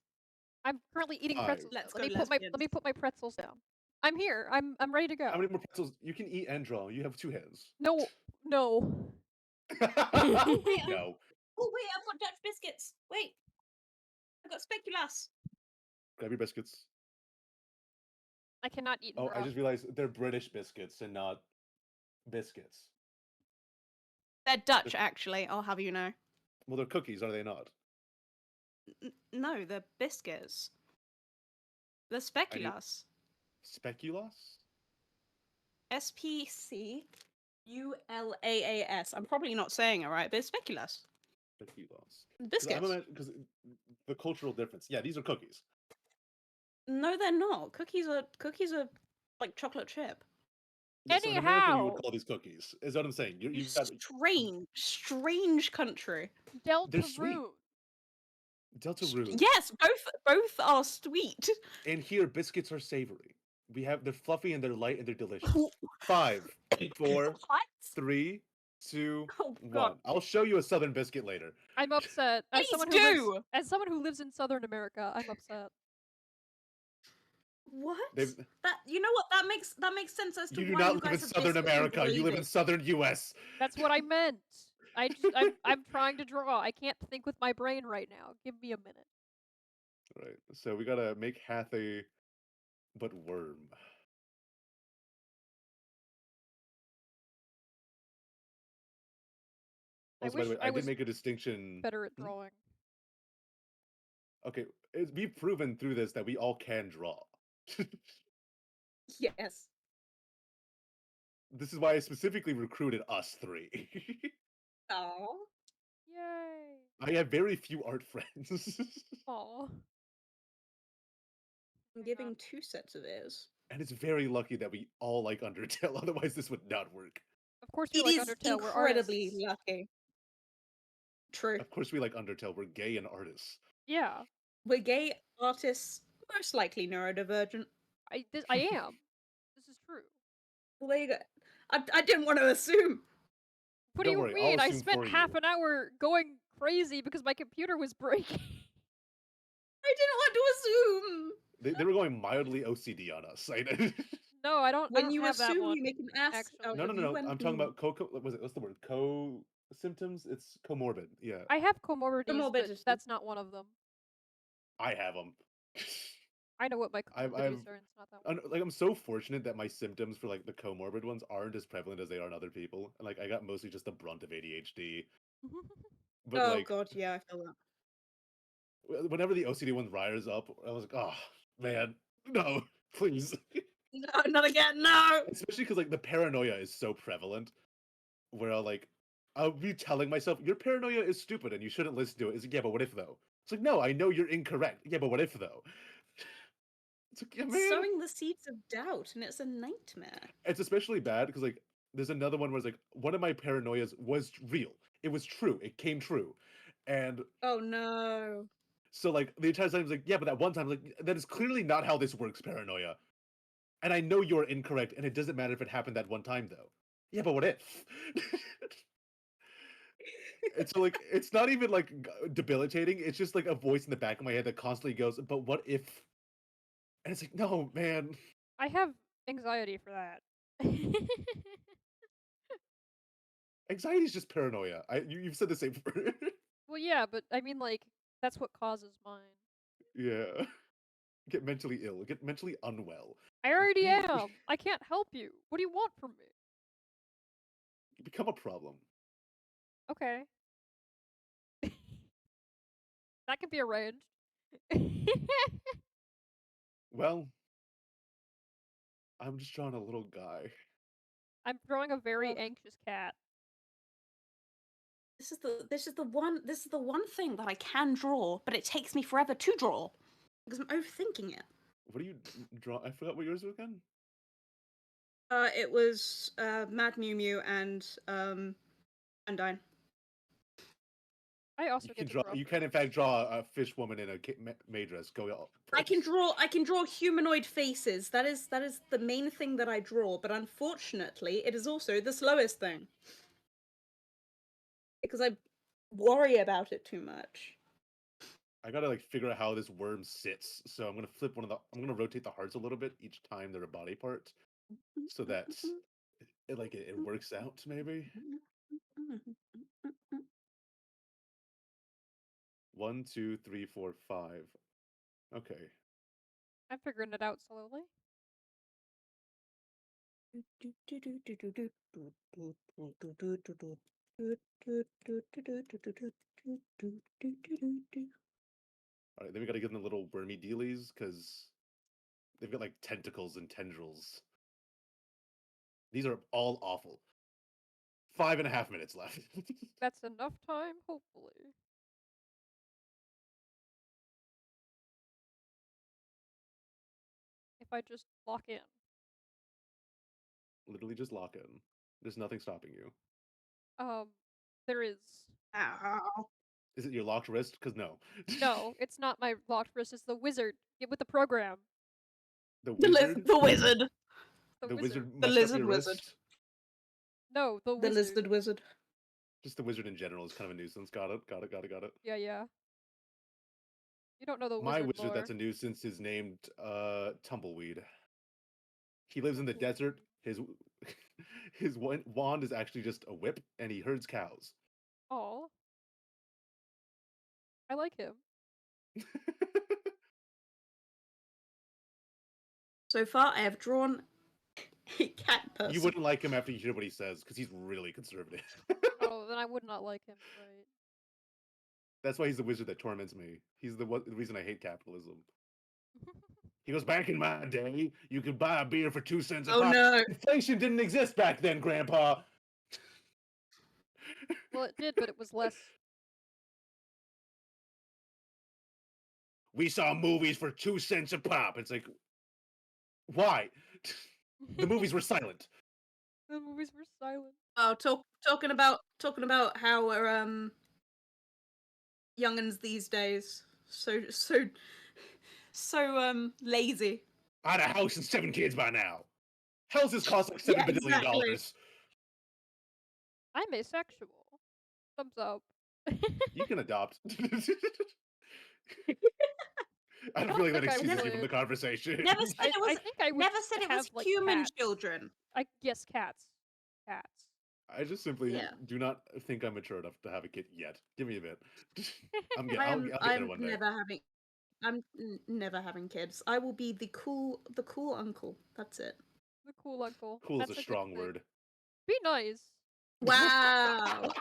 S1: I'm currently eating
S2: 5.
S1: pretzels.
S3: Let's
S1: let
S3: go,
S1: me put my pretzels down. I'm here. I'm ready to go.
S2: How many more pretzels? You can eat and draw. You have 2 hands.
S1: No.
S3: Oh wait,
S2: No.
S3: oh wait, I've got Dutch biscuits. Wait. I've got speculoos.
S2: Grab your biscuits.
S1: I cannot eat and
S2: Oh,
S1: draw.
S2: I just realized they're British biscuits and not biscuits.
S3: They're Dutch, actually. I'll have you know.
S2: Well, they're cookies, are they not?
S3: No, they're biscuits. They're speculoos.
S2: Speculoos?
S3: SPCULAAS. I'm probably not saying it right, but it's speculoos.
S2: Speculoos.
S3: Biscuits.
S2: Because the cultural difference. Yeah, these are cookies.
S3: No, they're not. Cookies are like chocolate chip.
S2: So in America, we would
S1: Anyhow.
S2: call these cookies. Is what I'm saying. You've got
S3: Strange country.
S2: They're sweet. Deltarune.
S3: Yes, both are sweet.
S2: And here, biscuits are savory. They're fluffy and they're light and they're delicious. 5, 4,
S3: What?
S2: 3, 2,
S3: Oh,
S2: 1.
S3: God.
S2: I'll show you a southern biscuit later.
S1: I'm upset. As
S3: Please
S1: as someone who lives in Southern America, I'm upset.
S3: What?
S2: They've-
S3: That you know what that makes sense as to
S2: You do
S3: why
S2: not
S3: you
S2: live
S3: guys
S2: in
S3: have
S2: Southern
S3: biscuits and
S2: America. You live in
S3: gravy.
S2: Southern US.
S1: That's what I meant. I'm trying to draw. I can't think with my brain right now. Give me a minute.
S2: Right. So we gotta make Hathay, but worm. Also, by the way,
S1: I
S2: I did
S1: was
S2: make a distinction.
S1: better at drawing.
S2: Okay, we've proven through this that we all can draw.
S3: Yes.
S2: This is why I specifically recruited us three.
S3: Aww.
S1: Yay!
S2: I have very few art friends.
S1: Aw.
S3: I'm giving 2 sets of ears.
S2: And it's very lucky that we all like Undertale, otherwise this would not work.
S1: Of course we
S3: It
S1: like
S3: is
S1: Undertale, we're
S3: incredibly
S1: artists.
S3: lucky. True.
S2: Of course we like Undertale, we're gay and artists.
S1: Yeah.
S3: We're gay artists, most likely neurodivergent.
S1: I am. This is true.
S3: Well, there you go. I didn't want to assume.
S1: What
S2: Don't
S1: do you
S2: worry,
S1: mean?
S2: I'll
S1: I
S2: assume
S1: spent
S2: for
S1: half
S2: you.
S1: an hour going crazy because my computer was breaking.
S3: I didn't want to assume.
S2: They were going mildly OCD on us.
S1: No, I don't.
S3: When
S1: I don't
S3: you
S1: have that
S3: assume,
S1: one.
S3: you make an ass
S1: actually.
S3: out
S2: No,
S3: of
S2: no,
S3: you.
S2: no.
S3: When
S2: I'm talking about what's the word? Co-symptoms? It's comorbid. Yeah.
S1: I have comorbidities, but
S3: Comorbidity.
S1: that's not one of them.
S2: I have them.
S1: I know what my
S2: I've-
S1: comorbidities are, and it's not that one.
S2: Like, I'm so fortunate that my symptoms for like the comorbid ones aren't as prevalent as they are in other people. And like I got mostly just the brunt of ADHD. But
S3: oh
S2: like
S3: god, yeah, I feel that.
S2: whenever the OCD one rises up, I was like, oh man, no, please.
S3: No, not again, no!
S2: Especially because like the paranoia is so prevalent, where I'll be telling myself, your paranoia is stupid and you shouldn't listen to it. It's like, yeah, but what if though? It's like, no, I know you're incorrect. Yeah, but what if though? It's like, yeah,
S3: It's
S2: man.
S3: sowing the seeds of doubt, and it's a nightmare.
S2: It's especially bad because like there's another one where it's like one of my paranoias was real. It was true. It came true. And
S3: Oh no.
S2: so like the entire time I was like, yeah, but that one time like that is clearly not how this works, paranoia. And I know you're incorrect, and it doesn't matter if it happened that one time though. Yeah, but what if? It's like it's not even like debilitating. It's just like a voice in the back of my head that constantly goes, "But what if?" And it's like, no, man.
S1: I have anxiety for that.
S2: Anxiety is just paranoia. You've said the same.
S1: Well, yeah, but I mean, like, that's what causes mine.
S2: Yeah. Get mentally ill. Get mentally unwell.
S1: I already am. I can't help you. What do you want from me?
S2: Become a problem.
S1: Okay. That can be arranged.
S2: Well, I'm just drawing a little guy.
S1: I'm drawing a very
S3: Oh.
S1: anxious cat.
S3: This is the one thing that I can draw, but it takes me forever to draw because I'm overthinking it.
S2: What do you draw? I forgot what yours was again.
S3: It was Mad Mew Mew and Undyne.
S1: I also
S2: You
S1: get
S2: can
S1: to
S2: draw.
S1: draw.
S2: You can in fact draw a fish woman in a May dress. Go.
S3: I can draw humanoid faces. That is the main thing that I draw, but unfortunately, it is also the slowest thing because I worry about it too much.
S2: I gotta like figure out how this worm sits. So I'm gonna flip one of the. I'm gonna rotate the hearts a little bit each time they're a body part, so that it works out maybe. 1, 2, 3, 4, 5. Okay.
S1: I'm figuring it out slowly.
S2: All right. Then we gotta give them the little wormy dealies because they've got like tentacles and tendrils. These are all awful. 5.5 minutes left.
S1: That's enough time, hopefully. If I just lock in.
S2: Literally just lock in. There's nothing stopping you.
S1: There is.
S3: Ow.
S2: Is it your locked wrist? Because no.
S1: No, it's not my locked wrist, it's the wizard. Get with the program.
S2: The
S3: The
S2: wizard.
S3: the wizard.
S2: The wizard.
S3: The
S2: messed up
S3: lizard
S2: your
S3: wizard.
S2: wrist?
S1: No, the
S3: The
S1: wizard.
S3: lizard wizard.
S2: Just the wizard in general is kind of a nuisance. Got it.
S1: Yeah, yeah. You don't know the
S2: My
S1: wizard
S2: wizard
S1: lore.
S2: that's a nuisance is named Tumbleweed. He lives in the desert. His wand is actually just a whip, and he herds cows.
S1: Aw. I like him.
S3: So far, I have drawn Cat person.
S2: You wouldn't like him after you hear what he says, because he's really conservative.
S1: Oh, then I would not like him, right?
S2: That's why he's the wizard that torments me. He's the reason I hate capitalism. He goes, back in my day, you could buy a beer for 2 cents a pop.
S3: No.
S2: Inflation didn't exist back then, Grandpa.
S1: Well, it did, but it was less.
S2: We saw movies for 2 cents a pop. It's like, why? The movies were silent.
S1: The movies were silent.
S3: Oh, talking about how we're youngins these days so lazy.
S2: I had a house and 7 kids by now. Houses cost like $7 billion.
S3: Exactly.
S1: I'm asexual. Thumbs up.
S2: You can adopt. I don't feel like that excuses you from the conversation.
S3: Never said it was.
S1: I think I would
S3: Never said it was
S1: have, like,
S3: human
S1: cats.
S3: children.
S1: Yes, cats. Cats.
S2: I just simply
S3: Yeah.
S2: do not think I'm mature enough to have a kid yet. Give me a bit. I'll get
S3: I'm
S2: there one day.
S3: never having kids. I will be the cool uncle. That's it.
S1: The cool uncle.
S2: Cool
S1: That's
S2: is a
S1: good
S2: strong
S1: thing.
S2: word.
S1: Be nice.
S3: Wow.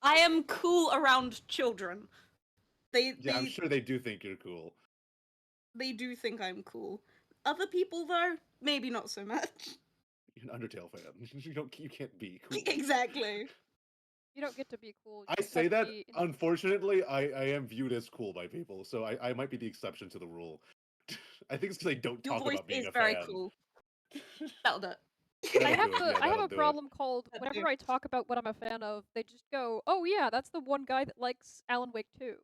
S3: I am cool around children.
S2: I'm sure they do think you're cool.
S3: They do think I'm cool. Other people though, maybe not so much.
S2: You're an Undertale fan. You can't be cool.
S3: Exactly.
S1: You don't get to be cool. You
S2: I
S1: just
S2: say
S1: have to
S2: that,
S1: be
S2: unfortunately, I am viewed as cool by people, so I might be the exception to the rule. I think it's because I don't
S3: Your
S2: talk
S3: voice
S2: about being
S3: is
S2: a
S3: very
S2: fan.
S3: cool. That'll do it.
S1: I have
S2: That'll do it. Yeah,
S1: I have
S2: that'll
S1: a
S2: do it.
S1: problem called
S3: That'll
S1: whenever
S3: do.
S1: I talk about what I'm a fan of, they just go, "Oh yeah, that's the one guy that likes Alan Wake 2."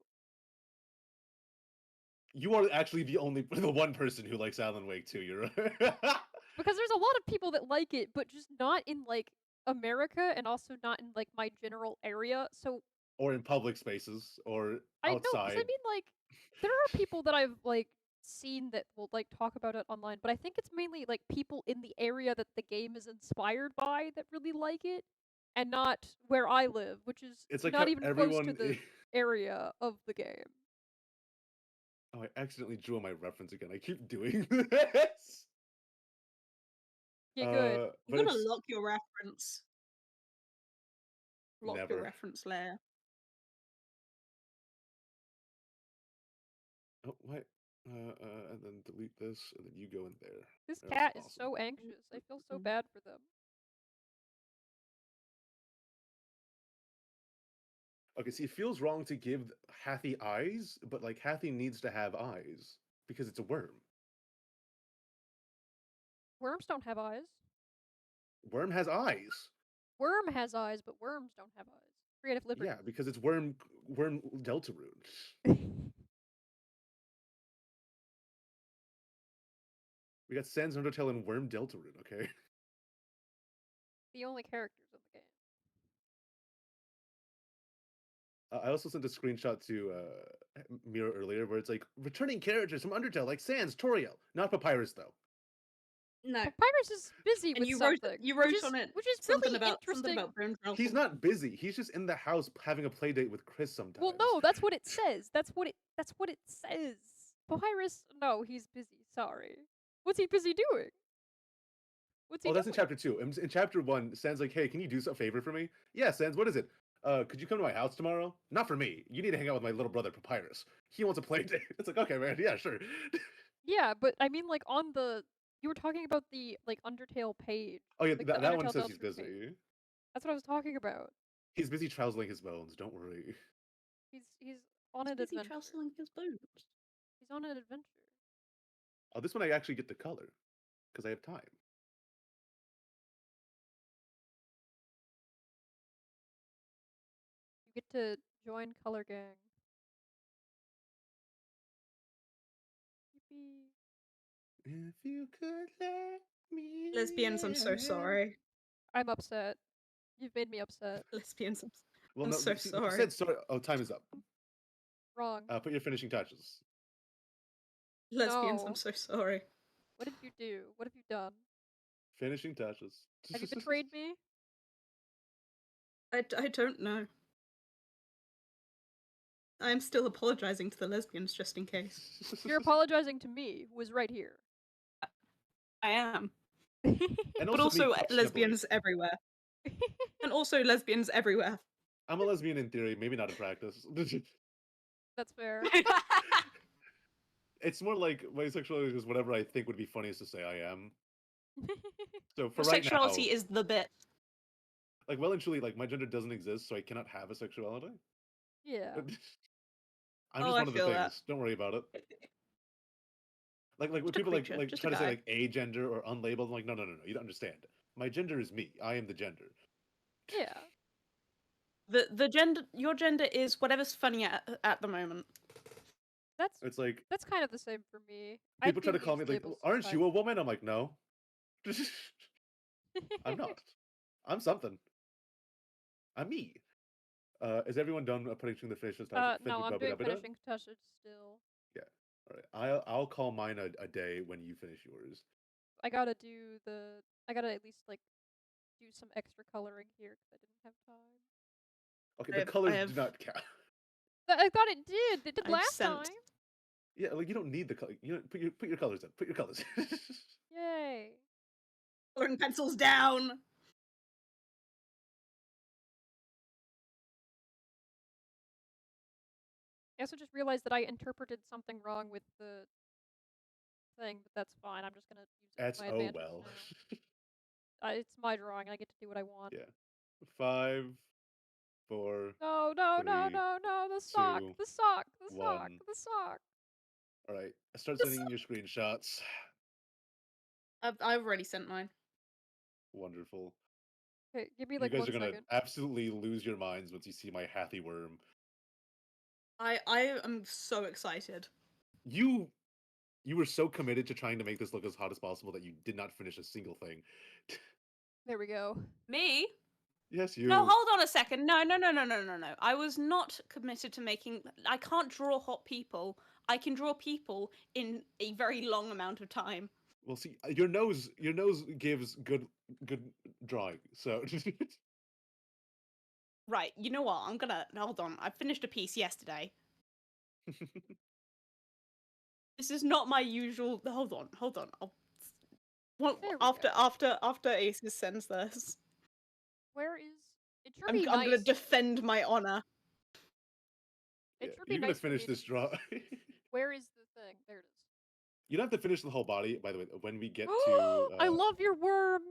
S2: You are actually the one person who likes Alan Wake 2. You're right.
S1: Because there's a lot of people that like it, but just not in like America and also not in like my general area. So
S2: Or in public spaces, or
S1: I know, 'cause
S2: outside.
S1: I mean, like, there are people that I've like seen that will like talk about it online, but I think it's mainly like people in the area that the game is inspired by that really like it, and not where I live, which is
S2: It's like
S1: not
S2: how
S1: even close to
S2: everyone.
S1: the area of the game.
S2: Oh, I accidentally drew on my reference again. I keep doing this.
S1: Yeah, good.
S3: I'm
S2: But
S3: gonna
S2: it's
S3: lock your reference. Lock
S2: Never.
S3: your reference layer.
S2: Oh, what? And then delete this, and then you go in there.
S1: This
S2: That's
S1: cat is
S2: awesome.
S1: so anxious. I feel so bad for them.
S2: Okay, see, it feels wrong to give Hathy eyes, but like Hathy needs to have eyes because it's a worm.
S1: Worms don't have eyes.
S2: Worm has eyes.
S1: Worm has eyes, but worms don't have eyes. Creative liberty.
S2: Yeah, because it's worm Deltarune. We got Sans Undertale and Worm Deltarune, okay?
S1: The only characters in the game.
S2: I also sent a screenshot to Mira earlier where it's like returning characters from Undertale like Sans, Toriel, not Papyrus though.
S3: No.
S1: Papyrus is busy
S3: And
S1: with
S3: you
S1: something.
S3: wrote on it
S1: which is
S3: something
S1: really
S3: about
S1: interesting.
S3: bone meal.
S2: He's not busy. He's just in the house having a play date with Chris sometimes.
S1: Well, no, that's what it says. That's what it says. Papyrus, no, he's busy. Sorry. What's he busy doing? What's he
S2: Oh, that's
S1: doing?
S2: in chapter 2. In chapter 1, Sans like, hey, can you do a favor for me? Yeah, Sans, what is it? Could you come to my house tomorrow? Not for me. You need to hang out with my little brother Papyrus. He wants a play date. It's like, okay, man, yeah, sure.
S1: Yeah, but I mean, like on the you were talking about the like Undertale page.
S2: Oh yeah,
S1: like,
S2: that one
S1: Undertale
S2: says he's
S1: Deltarune
S2: busy.
S1: page. That's what I was talking about.
S2: He's busy trousling his bones. Don't worry.
S1: He's on an
S3: Busy
S1: adventure.
S3: trousling his bones.
S1: He's on an adventure.
S2: Oh, this one I actually get to color because I have time.
S1: You get to join Color Gang. Yippee.
S2: If you could let me.
S3: Lesbians, I'm so sorry.
S1: I'm upset. You've made me upset.
S3: Lesbians,
S2: Well,
S3: I'm
S2: no,
S3: so
S2: you
S3: sorry.
S2: said sorry. Oh, time is up.
S1: Wrong.
S2: Put your finishing touches.
S3: Lesbians,
S1: No.
S3: I'm so sorry.
S1: What did you do? What have you done?
S2: Finishing touches.
S1: Have you betrayed me?
S3: I don't know. I'm still apologizing to the lesbians just in case.
S1: You're apologizing to me, who is right here.
S3: I am.
S2: And
S3: But
S2: also me
S3: also
S2: questionably.
S3: lesbians everywhere. And also lesbians everywhere.
S2: I'm a lesbian in theory, maybe not in practice.
S1: That's fair.
S2: It's more like my sexuality is whatever I think would be funniest to say I am. So for
S3: Your
S2: right
S3: sexuality
S2: now,
S3: is the bit.
S2: like well and truly, like my gender doesn't exist, so I cannot have a sexuality.
S1: Yeah.
S2: I'm
S3: Oh,
S2: just
S3: I
S2: one of the
S3: feel
S2: things.
S3: that.
S2: Don't worry about it. Like when
S3: Just a
S2: people
S3: creature,
S2: like
S3: just a
S2: try to say
S3: guy.
S2: like agender or unlabeled, I'm like no, you don't understand. My gender is me. I am the gender.
S1: Yeah.
S3: The gender, your gender is whatever's funny at the moment.
S2: It's like
S1: That's kind of the same for me.
S2: people
S1: I
S2: try
S1: do
S2: to call
S1: use
S2: me like,
S1: labels
S2: aren't you a
S1: sometimes.
S2: woman? I'm like, no. I'm not. I'm something. I'm me. Is everyone done putting the finishes touch?
S1: No, I'm doing finishing touches still.
S2: Yeah. All right. I'll call mine a day when you finish yours.
S1: I gotta at least like do some extra coloring here because I didn't have time.
S2: Okay, the colors do not count.
S1: I thought it did. It did
S3: I've
S1: last
S3: sent-
S1: time.
S2: Yeah, like you don't need the color. You know, put your colors in. Put your colors.
S1: Yay.
S3: Coloring pencils down.
S1: I also just realized that I interpreted something wrong with the thing, but that's fine. I'm just gonna use it to my advantage
S2: well.
S1: now. It's my drawing. I get to do what I want.
S2: Yeah. 5, 4.
S1: No,
S2: 3,
S1: the sock,
S2: 2,
S1: the sock, the
S2: 1.
S1: sock, the sock.
S2: All right. Start sending in your screenshots.
S3: I've already sent mine.
S2: Wonderful.
S1: Okay, give me
S2: You
S1: like
S2: guys
S1: 1
S2: are gonna
S1: second.
S2: absolutely lose your minds once you see my hathy worm.
S3: I am so excited.
S2: You were so committed to trying to make this look as hot as possible that you did not finish a single thing.
S1: There we go.
S3: Me?
S2: Yes, you.
S3: No, hold on a second. No. I was not committed to making. I can't draw hot people. I can draw people in a very long amount of time.
S2: Well, see, your nose gives good drawing. So
S3: Right. You know what? I'm gonna hold on. I finished a piece yesterday. This is not my usual. Hold on. After Aces sends this,
S1: Where is it? Should
S3: I'm
S1: be
S3: gonna
S1: nice.
S3: defend my honor.
S1: It should be
S2: you're
S1: nice
S2: gonna finish this draw.
S1: Where is the thing? There it is.
S2: You don't have to finish the whole body, by the way. When we get to,
S1: I love your worm.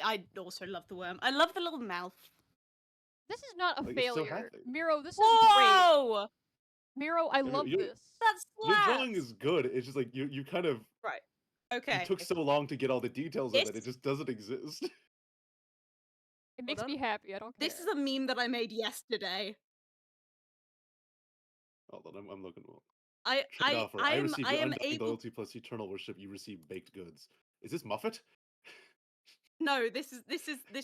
S3: I also love the worm. I love the little mouth.
S1: This is not a
S2: Like, it's so
S1: failure.
S2: happy.
S1: Miro, this is
S3: Whoa!
S1: great. Miro, I love this.
S3: That's
S2: Your drawing is good. It's just like you kind of
S3: right. Okay.
S2: You took so long to get all the details of it. It
S3: This-
S2: just doesn't exist.
S1: It makes me happy. I don't care.
S3: This is a meme that I made yesterday.
S2: Hold on, I'm looking.
S3: I
S2: receive
S3: am
S2: undying
S3: able.
S2: loyalty plus eternal worship. You receive baked goods. Is this Muffet?
S3: No, this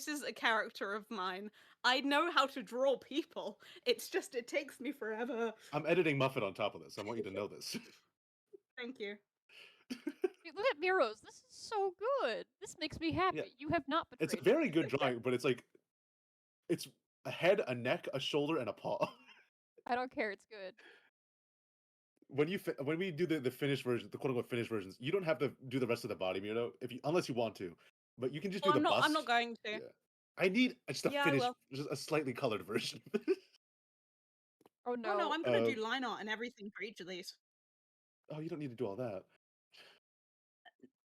S3: is a character of mine. I know how to draw people. It's just it takes me forever.
S2: I'm editing Muffet on top of this. I want you to know this.
S3: Thank you.
S1: Dude, look at Miro's. This is so good. This makes me happy.
S2: Yeah.
S1: You have not betrayed
S2: It's a very good drawing, but it's like it's a head, a neck, a shoulder, and a paw.
S1: I don't care. It's good.
S2: When we do the finished version, the quote unquote finished versions, you don't have to do the rest of the body, Miro, unless you want to. But you can just do the bust.
S3: I'm not going to.
S2: Yeah. I need just a
S3: Yeah, I
S2: finished,
S3: will.
S2: just a slightly colored version.
S1: Oh no.
S3: No, I'm gonna do line art and everything for each of these.
S2: Oh, you don't need to do all that.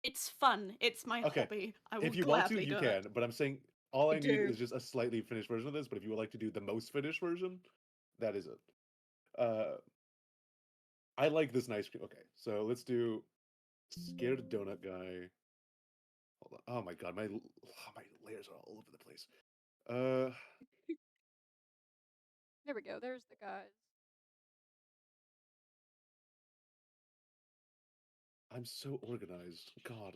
S3: It's fun. It's my
S2: Okay.
S3: hobby. I will
S2: If you want to,
S3: gladly
S2: you
S3: do
S2: can.
S3: it.
S2: But I'm saying all I need
S3: do.
S2: is just a slightly finished version of this. But if you would like to do the most finished version, that is it. I like this nice. Okay, so let's do scared donut guy. Hold on. Oh my god, my layers are all over the place.
S1: There we go. There's the guys.
S2: I'm so organized. God.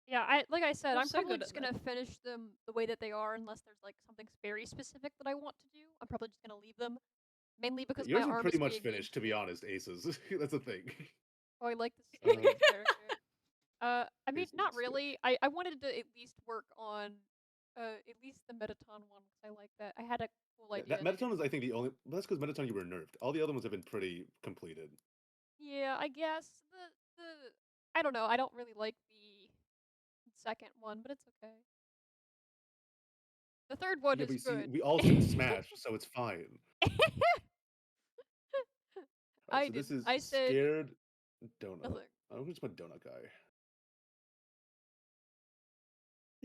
S1: Yeah, like I said,
S3: You're
S1: I'm
S3: so
S1: probably
S3: good
S1: just
S3: at
S1: gonna finish them the way that they are, unless there's like something very specific that I want to do. I'm probably just gonna leave them, mainly because
S2: Yours
S1: my
S2: are
S1: arm
S2: pretty
S1: is
S2: much
S1: being
S2: finished, to be honest. Aces. That's the thing.
S1: Oh, I like this
S3: Um,
S1: character. I mean,
S2: Aces
S1: not
S2: is good.
S1: really. I wanted to at least work on, at least the Metaton one because I like that. I had a cool idea.
S2: That Metaton is, I think, the only. Well, that's because Metaton you were nerfed. All the other ones have been pretty completed.
S1: Yeah, I guess the I don't know. I don't really like the second one, but it's okay. The third one
S2: Yeah,
S1: is
S2: but you see,
S1: good.
S2: we all said Smash, so it's fine. Alright,
S1: I
S2: so this
S1: didn't.
S2: is
S1: I said
S2: Scared Donut.
S1: nothing.
S2: I'm just put Donut Guy.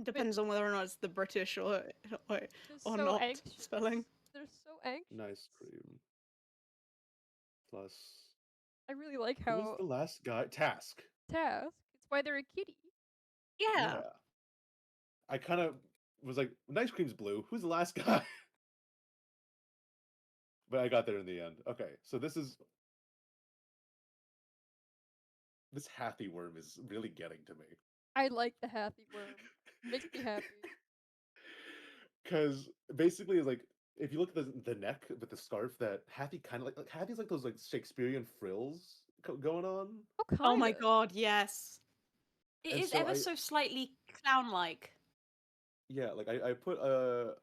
S3: Depends on whether or not it's the British or
S1: They're
S3: or
S1: so
S3: not
S1: anxious.
S3: spelling.
S1: They're so anxious.
S2: Nice cream. Plus,
S1: I really like
S2: who was
S1: how
S2: the last guy? Task.
S1: Task. It's why they're a kitty.
S3: Yeah.
S2: I kind of was like, Nice Cream's blue. Who's the last guy? But I got there in the end. Okay, so this Hathy worm is really getting to me.
S1: I like the Hathy worm. Makes me happy.
S2: Because basically, like, if you look at the neck with the scarf, that Hathy kind of like Hathy's like those like Shakespearean frills going on.
S1: Oh, kind
S3: Oh my god, yes. It
S2: And
S3: is
S2: so
S3: ever so slightly clown-like.
S2: yeah, like I put a